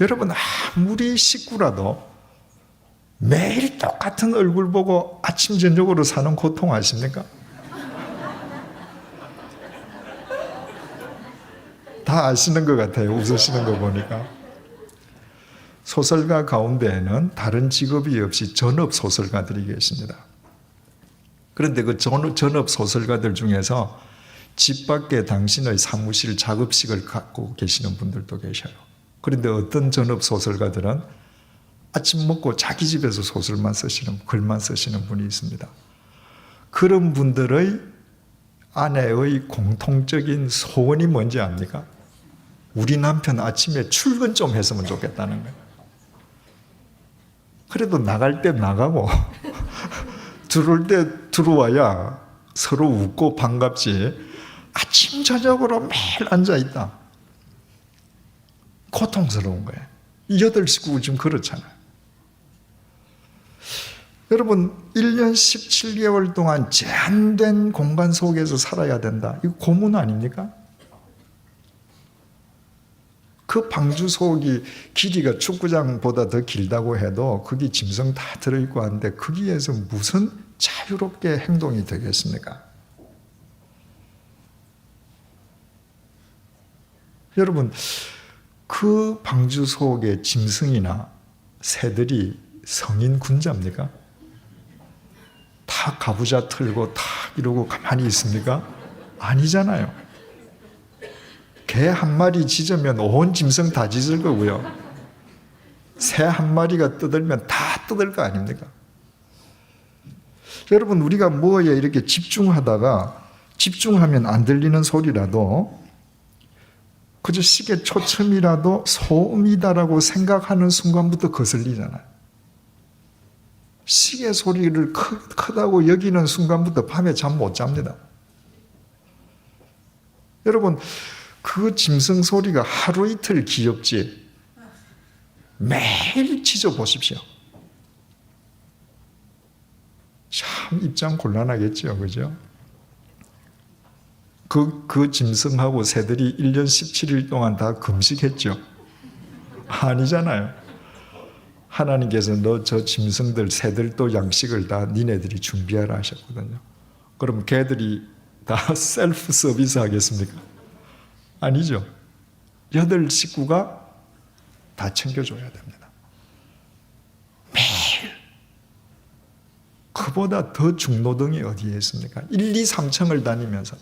여러분, 아무리 식구라도 매일 똑같은 얼굴 보고 아침 저녁으로 사는 고통 아십니까? 다 아시는 것 같아요, 웃으시는 거 보니까. 소설가 가운데에는 다른 직업이 없이 전업 소설가들이 계십니다. 그런데 그 전업 소설가들 중에서 집 밖에 당신의 사무실 작업실을 갖고 계시는 분들도 계셔요. 그런데 어떤 전업 소설가들은 아침 먹고 자기 집에서 소설만 쓰시는, 글만 쓰시는 분이 있습니다. 그런 분들의 아내의 공통적인 소원이 뭔지 압니까? 우리 남편 아침에 출근 좀 했으면 좋겠다는 거예요. 그래도 나갈 때 나가고 들어올 때 들어와야 서로 웃고 반갑지, 아침 저녁으로 매일 앉아있다. 고통스러운 거예요. 8식구가 지금 그렇잖아요. 여러분, 1년 17개월 동안 제한된 공간 속에서 살아야 된다. 이거 고문 아닙니까? 그 방주 속이 길이가 축구장보다 더 길다고 해도 거기 짐승 다 들어있고 한데 거기에서 무슨 자유롭게 행동이 되겠습니까? 여러분, 그 방주 속의 짐승이나 새들이 성인 군자입니까? 다 가부좌 틀고 다 이러고 가만히 있습니까? 아니잖아요. 개 한 마리 짖으면 온 짐승 다 짖을 거고요. 새 한 마리가 떠들면 다 떠들 거 아닙니까? 여러분, 우리가 뭐에 이렇게 집중하다가 집중하면 안 들리는 소리라도 그저 시계 초침이라도 소음이다라고 생각하는 순간부터 거슬리잖아요. 시계 소리를 크다고 여기는 순간부터 밤에 잠 못 잡니다. 여러분, 그 짐승 소리가 하루 이틀 귀엽지 매일 짖어보십시오. 참 입장 곤란하겠죠, 그죠? 그 짐승하고 새들이 1년 17일 동안 다 금식했죠? 아니잖아요. 하나님께서 너 저 짐승들, 새들도 양식을 다 니네들이 준비하라 하셨거든요. 그럼 걔들이 다 셀프 서비스 하겠습니까? 아니죠. 8식구가 다 챙겨줘야 됩니다. 매일. 그보다 더 중노동이 어디에 있습니까? 1, 2, 3층을 다니면서.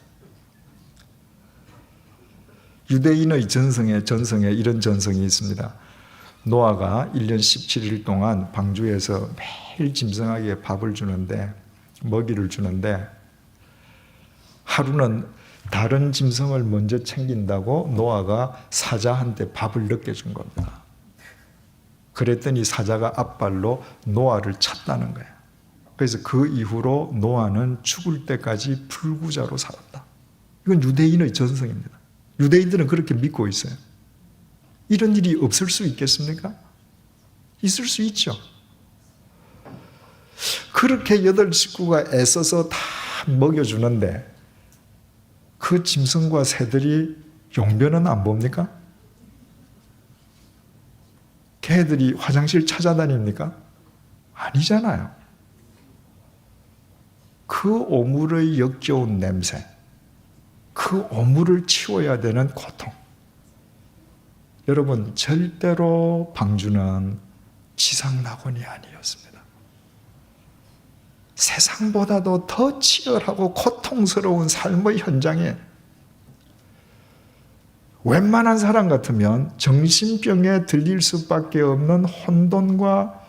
유대인의 전성에 이런 전성이 있습니다. 노아가 1년 17일 동안 방주에서 매일 짐승에게 밥을 주는데, 먹이를 주는데, 하루는 다른 짐승을 먼저 챙긴다고 노아가 사자한테 밥을 늦게 준 겁니다. 그랬더니 사자가 앞발로 노아를 쳤다는 거예요. 그래서 그 이후로 노아는 죽을 때까지 불구자로 살았다. 이건 유대인의 전성입니다. 유대인들은 그렇게 믿고 있어요. 이런 일이 없을 수 있겠습니까? 있을 수 있죠. 그렇게 8식구가 애써서 다 먹여주는데 그 짐승과 새들이 용변은 안 봅니까? 개들이 화장실 찾아다닙니까? 아니잖아요. 그 오물의 역겨운 냄새, 그 오물을 치워야 되는 고통. 여러분, 절대로 방주는 지상낙원이 아니었습니다. 세상보다도 더 치열하고 고통스러운 삶의 현장에 웬만한 사람 같으면 정신병에 들릴 수밖에 없는 혼돈과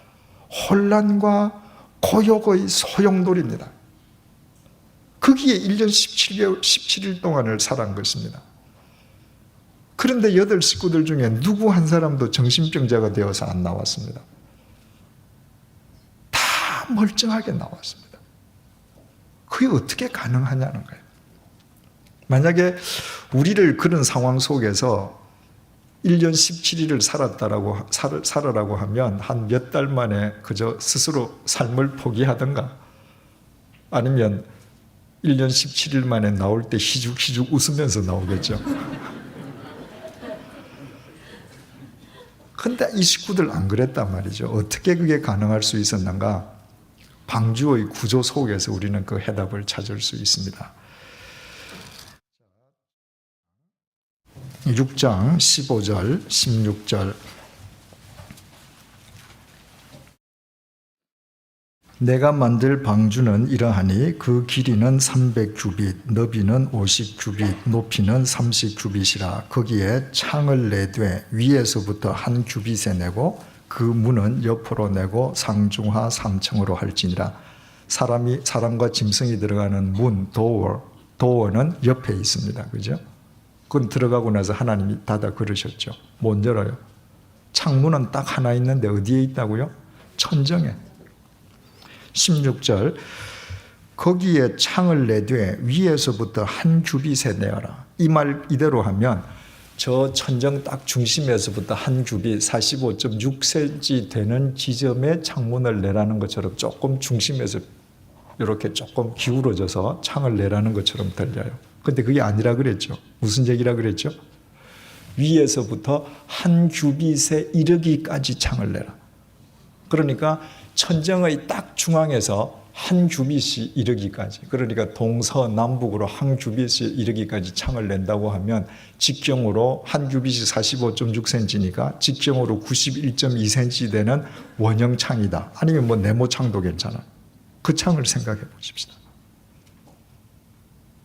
혼란과 고욕의 소용돌이입니다. 거기에 1년 17일 동안을 살아간 것입니다. 그런데 8식구들 중에 누구 한 사람도 정신병자가 되어서 안 나왔습니다. 다 멀쩡하게 나왔습니다. 그게 어떻게 가능하냐는 거예요. 만약에 우리를 그런 상황 속에서 1년 17일을 살아라고 하면 한 몇 달 만에 그저 스스로 삶을 포기하든가 아니면 1년 17일 만에 나올 때 희죽희죽 웃으면서 나오겠죠. 근데 이 식구들 안 그랬단 말이죠. 어떻게 그게 가능할 수 있었는가? 방주의 구조 속에서 우리는 그 해답을 찾을 수 있습니다. 6장 15절, 16절. 내가 만들 방주는 이러하니 그 길이는 300규빗, 너비는 50규빗, 높이는 30규빗이라. 거기에 창을 내되 위에서부터 한 규빗에 내고 그 문은 옆으로 내고 상중하 3층으로 할지니라. 사람과 짐승이 들어가는 문, 도어는 옆에 있습니다. 그죠? 그건 들어가고 나서 하나님이 닫아 그러셨죠. 못 열어요. 창문은 딱 하나 있는데 어디에 있다고요? 천정에. 16절, 거기에 창을 내되 위에서부터 한 규빗에 내어라. 이 말 이대로 하면 저 천정 딱 중심에서부터 한 규빗 45.6cm 되는 지점에 창문을 내라는 것처럼 조금 중심에서 이렇게 조금 기울어져서 창을 내라는 것처럼 들려요. 근데 그게 아니라 그랬죠. 무슨 얘기라 그랬죠? 위에서부터 한 규빗에 이르기까지 창을 내라. 그러니까 천정의 딱 중앙에서 한 규빗이 이르기까지, 그러니까 동서남북으로 한 규빗이 이르기까지 창을 낸다고 하면 직경으로 한 규빗이 45.6cm니까 직경으로 91.2cm 되는 원형 창이다. 아니면 뭐 네모창도 괜찮아. 그 창을 생각해 보십시다.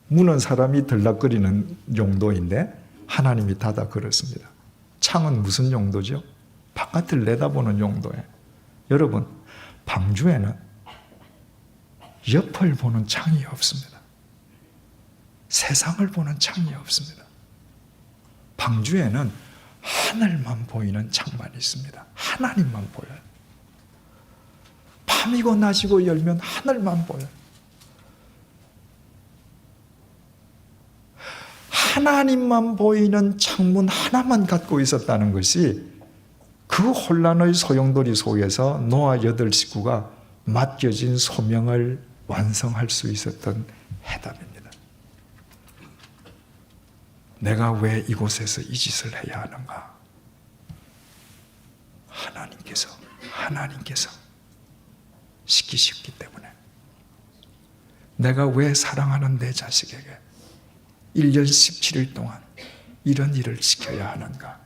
문은 사람이 들락거리는 용도인데 하나님이 닫아 그렇습니다. 창은 무슨 용도죠? 바깥을 내다보는 용도예요. 여러분, 방주에는 옆을 보는 창이 없습니다. 세상을 보는 창이 없습니다. 방주에는 하늘만 보이는 창만 있습니다. 하나님만 보여요. 밤이고 낮이고 열면 하늘만 보여요. 하나님만 보이는 창문 하나만 갖고 있었다는 것이 그 혼란의 소용돌이 속에서 노아 8 식구가 맡겨진 소명을 완성할 수 있었던 해답입니다. 내가 왜 이곳에서 이 짓을 해야 하는가? 하나님께서 시키셨기 때문에. 내가 왜 사랑하는 내 자식에게 1년 17일 동안 이런 일을 시켜야 하는가?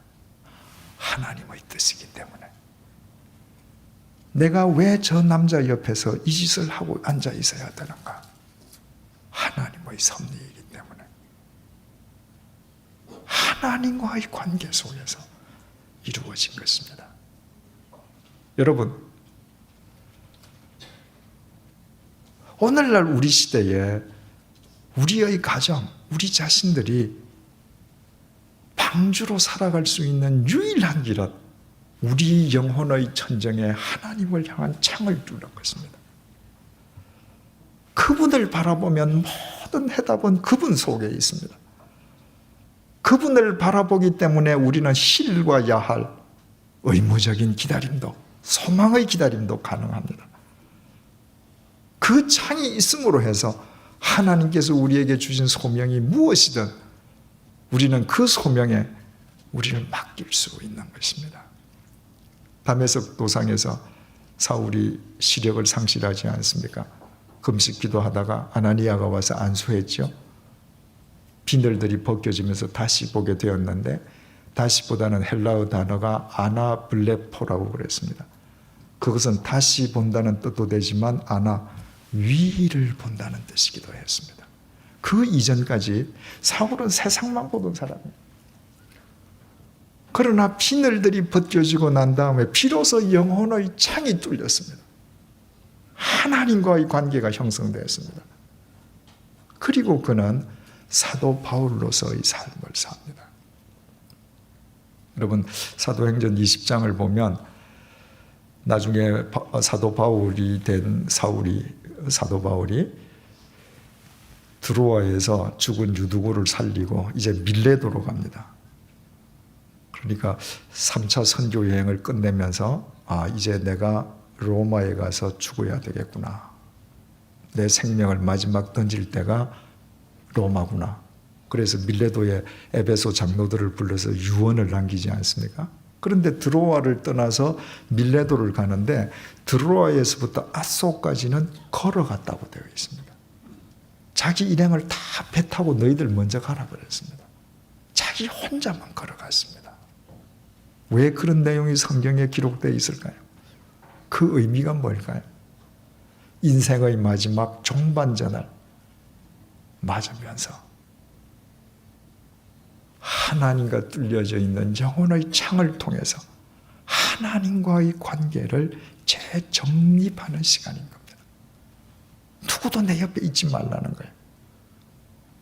하나님의 뜻이기 때문에. 내가 왜 저 남자 옆에서 이 짓을 하고 앉아 있어야 되는가? 하나님의 섭리이기 때문에. 하나님과의 관계 속에서 이루어진 것입니다. 여러분, 오늘날 우리 시대에 우리의 가정, 우리 자신들이 방주로 살아갈 수 있는 유일한 길은 우리 영혼의 천정에 하나님을 향한 창을 뚫는 것입니다. 그분을 바라보면 모든 해답은 그분 속에 있습니다. 그분을 바라보기 때문에 우리는 실과 야할, 의무적인 기다림도, 소망의 기다림도 가능합니다. 그 창이 있음으로 해서 하나님께서 우리에게 주신 소명이 무엇이든 우리는 그 소명에 우리를 맡길 수 있는 것입니다. 다메섹 도상에서 사울이 시력을 상실하지 않습니까? 금식 기도하다가 아나니아가 와서 안수했죠. 비늘들이 벗겨지면서 다시 보게 되었는데 다시보다는 헬라어 단어가 아나블레포라고 그랬습니다. 그것은 다시 본다는 뜻도 되지만 위를 본다는 뜻이기도 했습니다. 그 이전까지 사울은 세상만 보던 사람이에요. 그러나 비늘들이 벗겨지고 난 다음에 비로소 영혼의 창이 뚫렸습니다. 하나님과의 관계가 형성되었습니다. 그리고 그는 사도 바울로서의 삶을 삽니다. 여러분, 사도행전 20장을 보면 나중에 사도 바울이 된 사도 바울이 드로아에서 죽은 유두고를 살리고 이제 밀레도로 갑니다. 그러니까 3차 선교 여행을 끝내면서 이제 내가 로마에 가서 죽어야 되겠구나. 내 생명을 마지막 던질 때가 로마구나. 그래서 밀레도에 에베소 장로들을 불러서 유언을 남기지 않습니까? 그런데 드로아를 떠나서 밀레도를 가는데 드로아에서부터 아소까지는 걸어갔다고 되어 있습니다. 자기 일행을 다 배 타고 너희들 먼저 가라 그랬습니다. 자기 혼자만 걸어갔습니다. 왜 그런 내용이 성경에 기록되어 있을까요? 그 의미가 뭘까요? 인생의 마지막 종반전을 맞으면서 하나님과 뚫려져 있는 영혼의 창을 통해서 하나님과의 관계를 재정립하는 시간인 겁니다. 누구도 내 옆에 있지 말라는 거예요.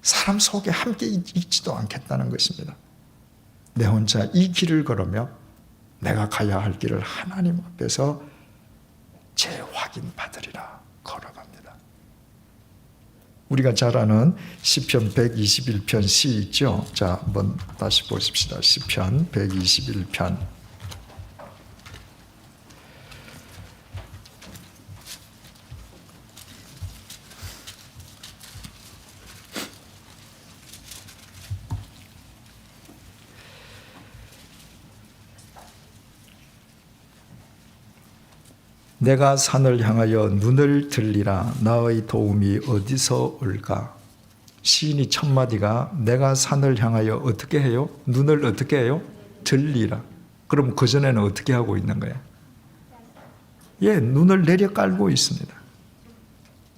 사람 속에 함께 있지도 않겠다는 것입니다. 내 혼자 이 길을 걸으며 내가 가야 할 길을 하나님 앞에서 재확인받으리라 걸어갑니다. 우리가 잘 아는 시편 121편 시 있죠? 자, 한번 다시 보십시다. 시편 121편. 내가 산을 향하여 눈을 들리라. 나의 도움이 어디서 올까? 시인이 첫 마디가 내가 산을 향하여 어떻게 해요? 눈을 어떻게 해요? 들리라. 그럼 그전에는 어떻게 하고 있는 거예요? 예, 눈을 내려 깔고 있습니다.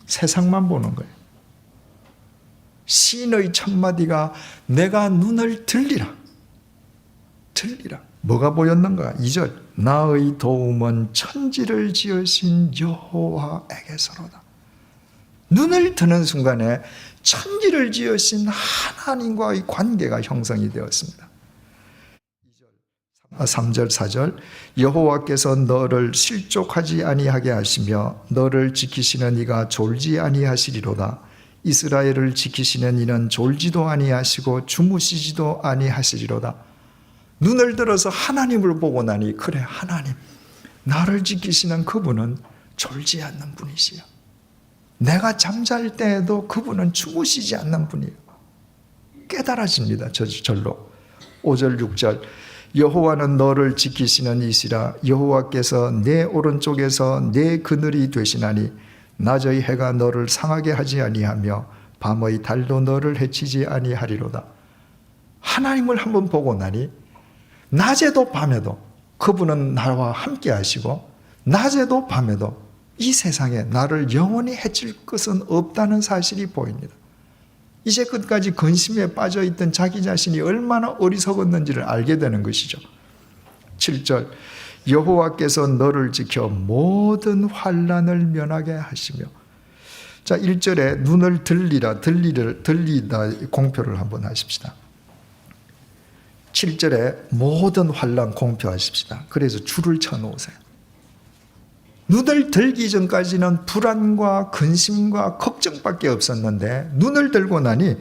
세상만 보는 거예요. 시인의 첫 마디가 내가 눈을 들리라. 들리라. 뭐가 보였는가? 2절. 나의 도움은 천지를 지으신 여호와에게서로다. 눈을 뜨는 순간에 천지를 지으신 하나님과의 관계가 형성이 되었습니다. 3절 4절. 여호와께서 너를 실족하지 아니하게 하시며 너를 지키시는 이가 졸지 아니하시리로다. 이스라엘을 지키시는 이는 졸지도 아니하시고 주무시지도 아니하시리로다. 눈을 들어서 하나님을 보고 나니 그래, 하나님 나를 지키시는 그분은 졸지 않는 분이시요, 내가 잠잘 때에도 그분은 주무시지 않는 분이에요. 깨달아집니다. 절로. 5절 6절. 여호와는 너를 지키시는 이시라. 여호와께서 내 오른쪽에서 내 그늘이 되시나니 낮의 해가 너를 상하게 하지 아니하며 밤의 달도 너를 해치지 아니하리로다. 하나님을 한번 보고 나니 낮에도 밤에도 그분은 나와 함께 하시고 낮에도 밤에도 이 세상에 나를 영원히 해칠 것은 없다는 사실이 보입니다. 이제 끝까지 근심에 빠져있던 자기 자신이 얼마나 어리석었는지를 알게 되는 것이죠. 7절. 여호와께서 너를 지켜 모든 환난을 면하게 하시며. 자, 1절에 눈을 들리다 공표를 한번 하십시다. 7절에 모든 환난 공표하십시다. 그래서 줄을 쳐놓으세요. 눈을 들기 전까지는 불안과 근심과 걱정밖에 없었는데 눈을 들고 나니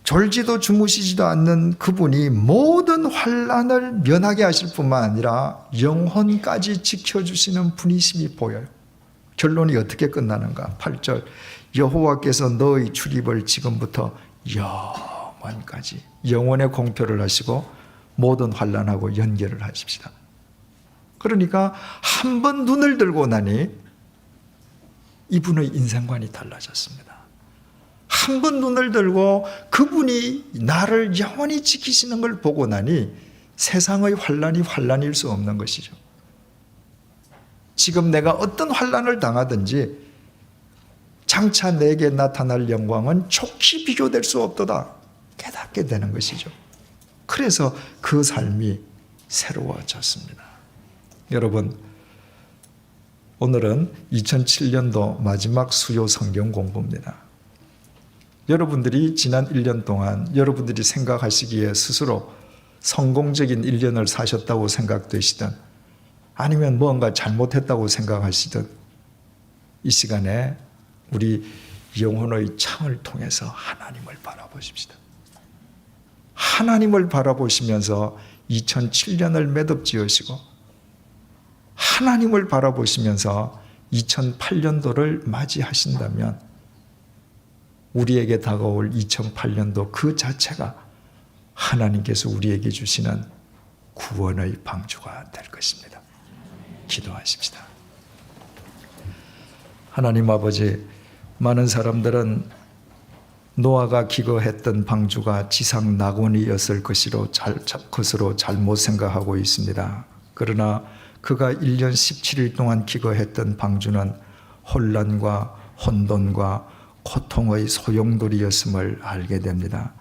졸지도 주무시지도 않는 그분이 모든 환난을 면하게 하실 뿐만 아니라 영혼까지 지켜주시는 분이심이 보여요. 결론이 어떻게 끝나는가? 8절. 여호와께서 너의 출입을 지금부터 영원까지, 영원의 공표를 하시고 모든 환난하고 연결을 하십시다. 그러니까 한 번 눈을 들고 나니 이분의 인생관이 달라졌습니다. 한 번 눈을 들고 그분이 나를 영원히 지키시는 걸 보고 나니 세상의 환난이 환난일 수 없는 것이죠. 지금 내가 어떤 환난을 당하든지 장차 내게 나타날 영광은 촉히 비교될 수 없도다 깨닫게 되는 것이죠. 그래서 그 삶이 새로워졌습니다. 여러분, 오늘은 2007년도 마지막 수요 성경 공부입니다. 여러분들이 지난 1년 동안 여러분들이 생각하시기에 스스로 성공적인 1년을 사셨다고 생각되시든 아니면 뭔가 잘못했다고 생각하시든 이 시간에 우리 영혼의 창을 통해서 하나님을 바라보십시다. 하나님을 바라보시면서 2007년을 매듭지으시고 하나님을 바라보시면서 2008년도를 맞이하신다면 우리에게 다가올 2008년도 그 자체가 하나님께서 우리에게 주시는 구원의 방주가 될 것입니다. 기도하십시다. 하나님 아버지, 많은 사람들은 노아가 기거했던 방주가 지상 낙원이었을 것으로 잘못 생각하고 있습니다. 그러나 그가 1년 17일 동안 기거했던 방주는 혼란과 혼돈과 고통의 소용돌이였음을 알게 됩니다.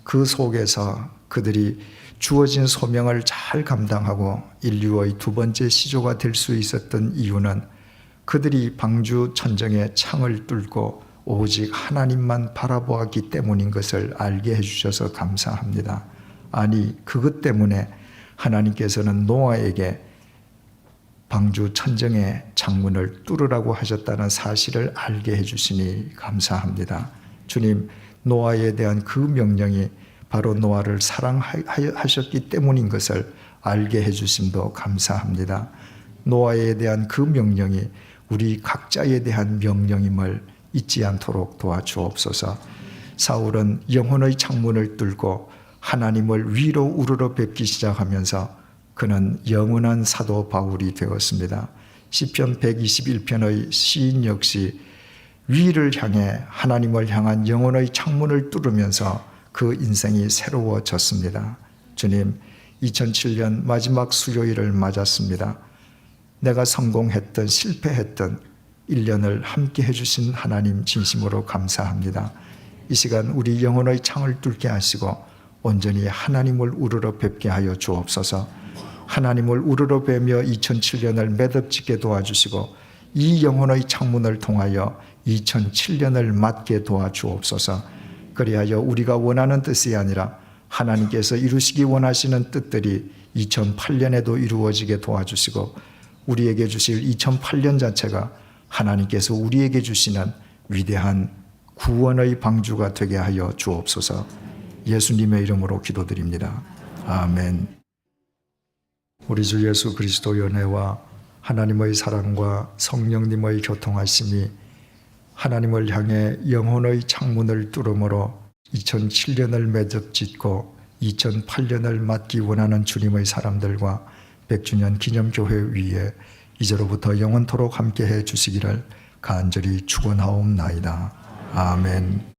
그 속에서 그들이 주어진 소명을 잘 감당하고 인류의 두 번째 시조가 될 수 있었던 이유는 그들이 방주 천정의 창을 뚫고 오직 하나님만 바라보았기 때문인 것을 알게 해주셔서 감사합니다. 아니, 그것 때문에 하나님께서는 노아에게 방주 천정의 창문을 뚫으라고 하셨다는 사실을 알게 해주시니 감사합니다. 주님, 노아에 대한 그 명령이 바로 노아를 사랑하셨기 때문인 것을 알게 해주심도 감사합니다. 노아에 대한 그 명령이 우리 각자에 대한 명령임을 잊지 않도록 도와주옵소서. 사울은 영혼의 창문을 뚫고 하나님을 위로 우러러 뵙기 시작하면서 그는 영원한 사도 바울이 되었습니다. 시편 121편의 시인 역시 위를 향해 하나님을 향한 영혼의 창문을 뚫으면서 그 인생이 새로워졌습니다. 주님, 2007년 마지막 수요일을 맞았습니다. 내가 성공했던 실패했던 1년을 함께 해주신 하나님 진심으로 감사합니다. 이 시간 우리 영혼의 창을 뚫게 하시고 온전히 하나님을 우러러 뵙게 하여 주옵소서. 하나님을 우러러 뵈며 2007년을 매듭짓게 도와주시고 이 영혼의 창문을 통하여 2007년을 맞게 도와주옵소서. 그리하여 우리가 원하는 뜻이 아니라 하나님께서 이루시기 원하시는 뜻들이 2008년에도 이루어지게 도와주시고 우리에게 주실 2008년 자체가 하나님께서 우리에게 주시는 위대한 구원의 방주가 되게 하여 주옵소서. 예수님의 이름으로 기도드립니다. 아멘. 우리 주 예수 그리스도의 은혜와 하나님의 사랑과 성령님의 교통하심이 하나님을 향해 영혼의 창문을 뚫음으로 2007년을 매듭짓고 2008년을 맞기 원하는 주님의 사람들과 100주년 기념교회 위에 이제로부터 영원토록 함께해 주시기를 간절히 축원하옵나이다. 아멘.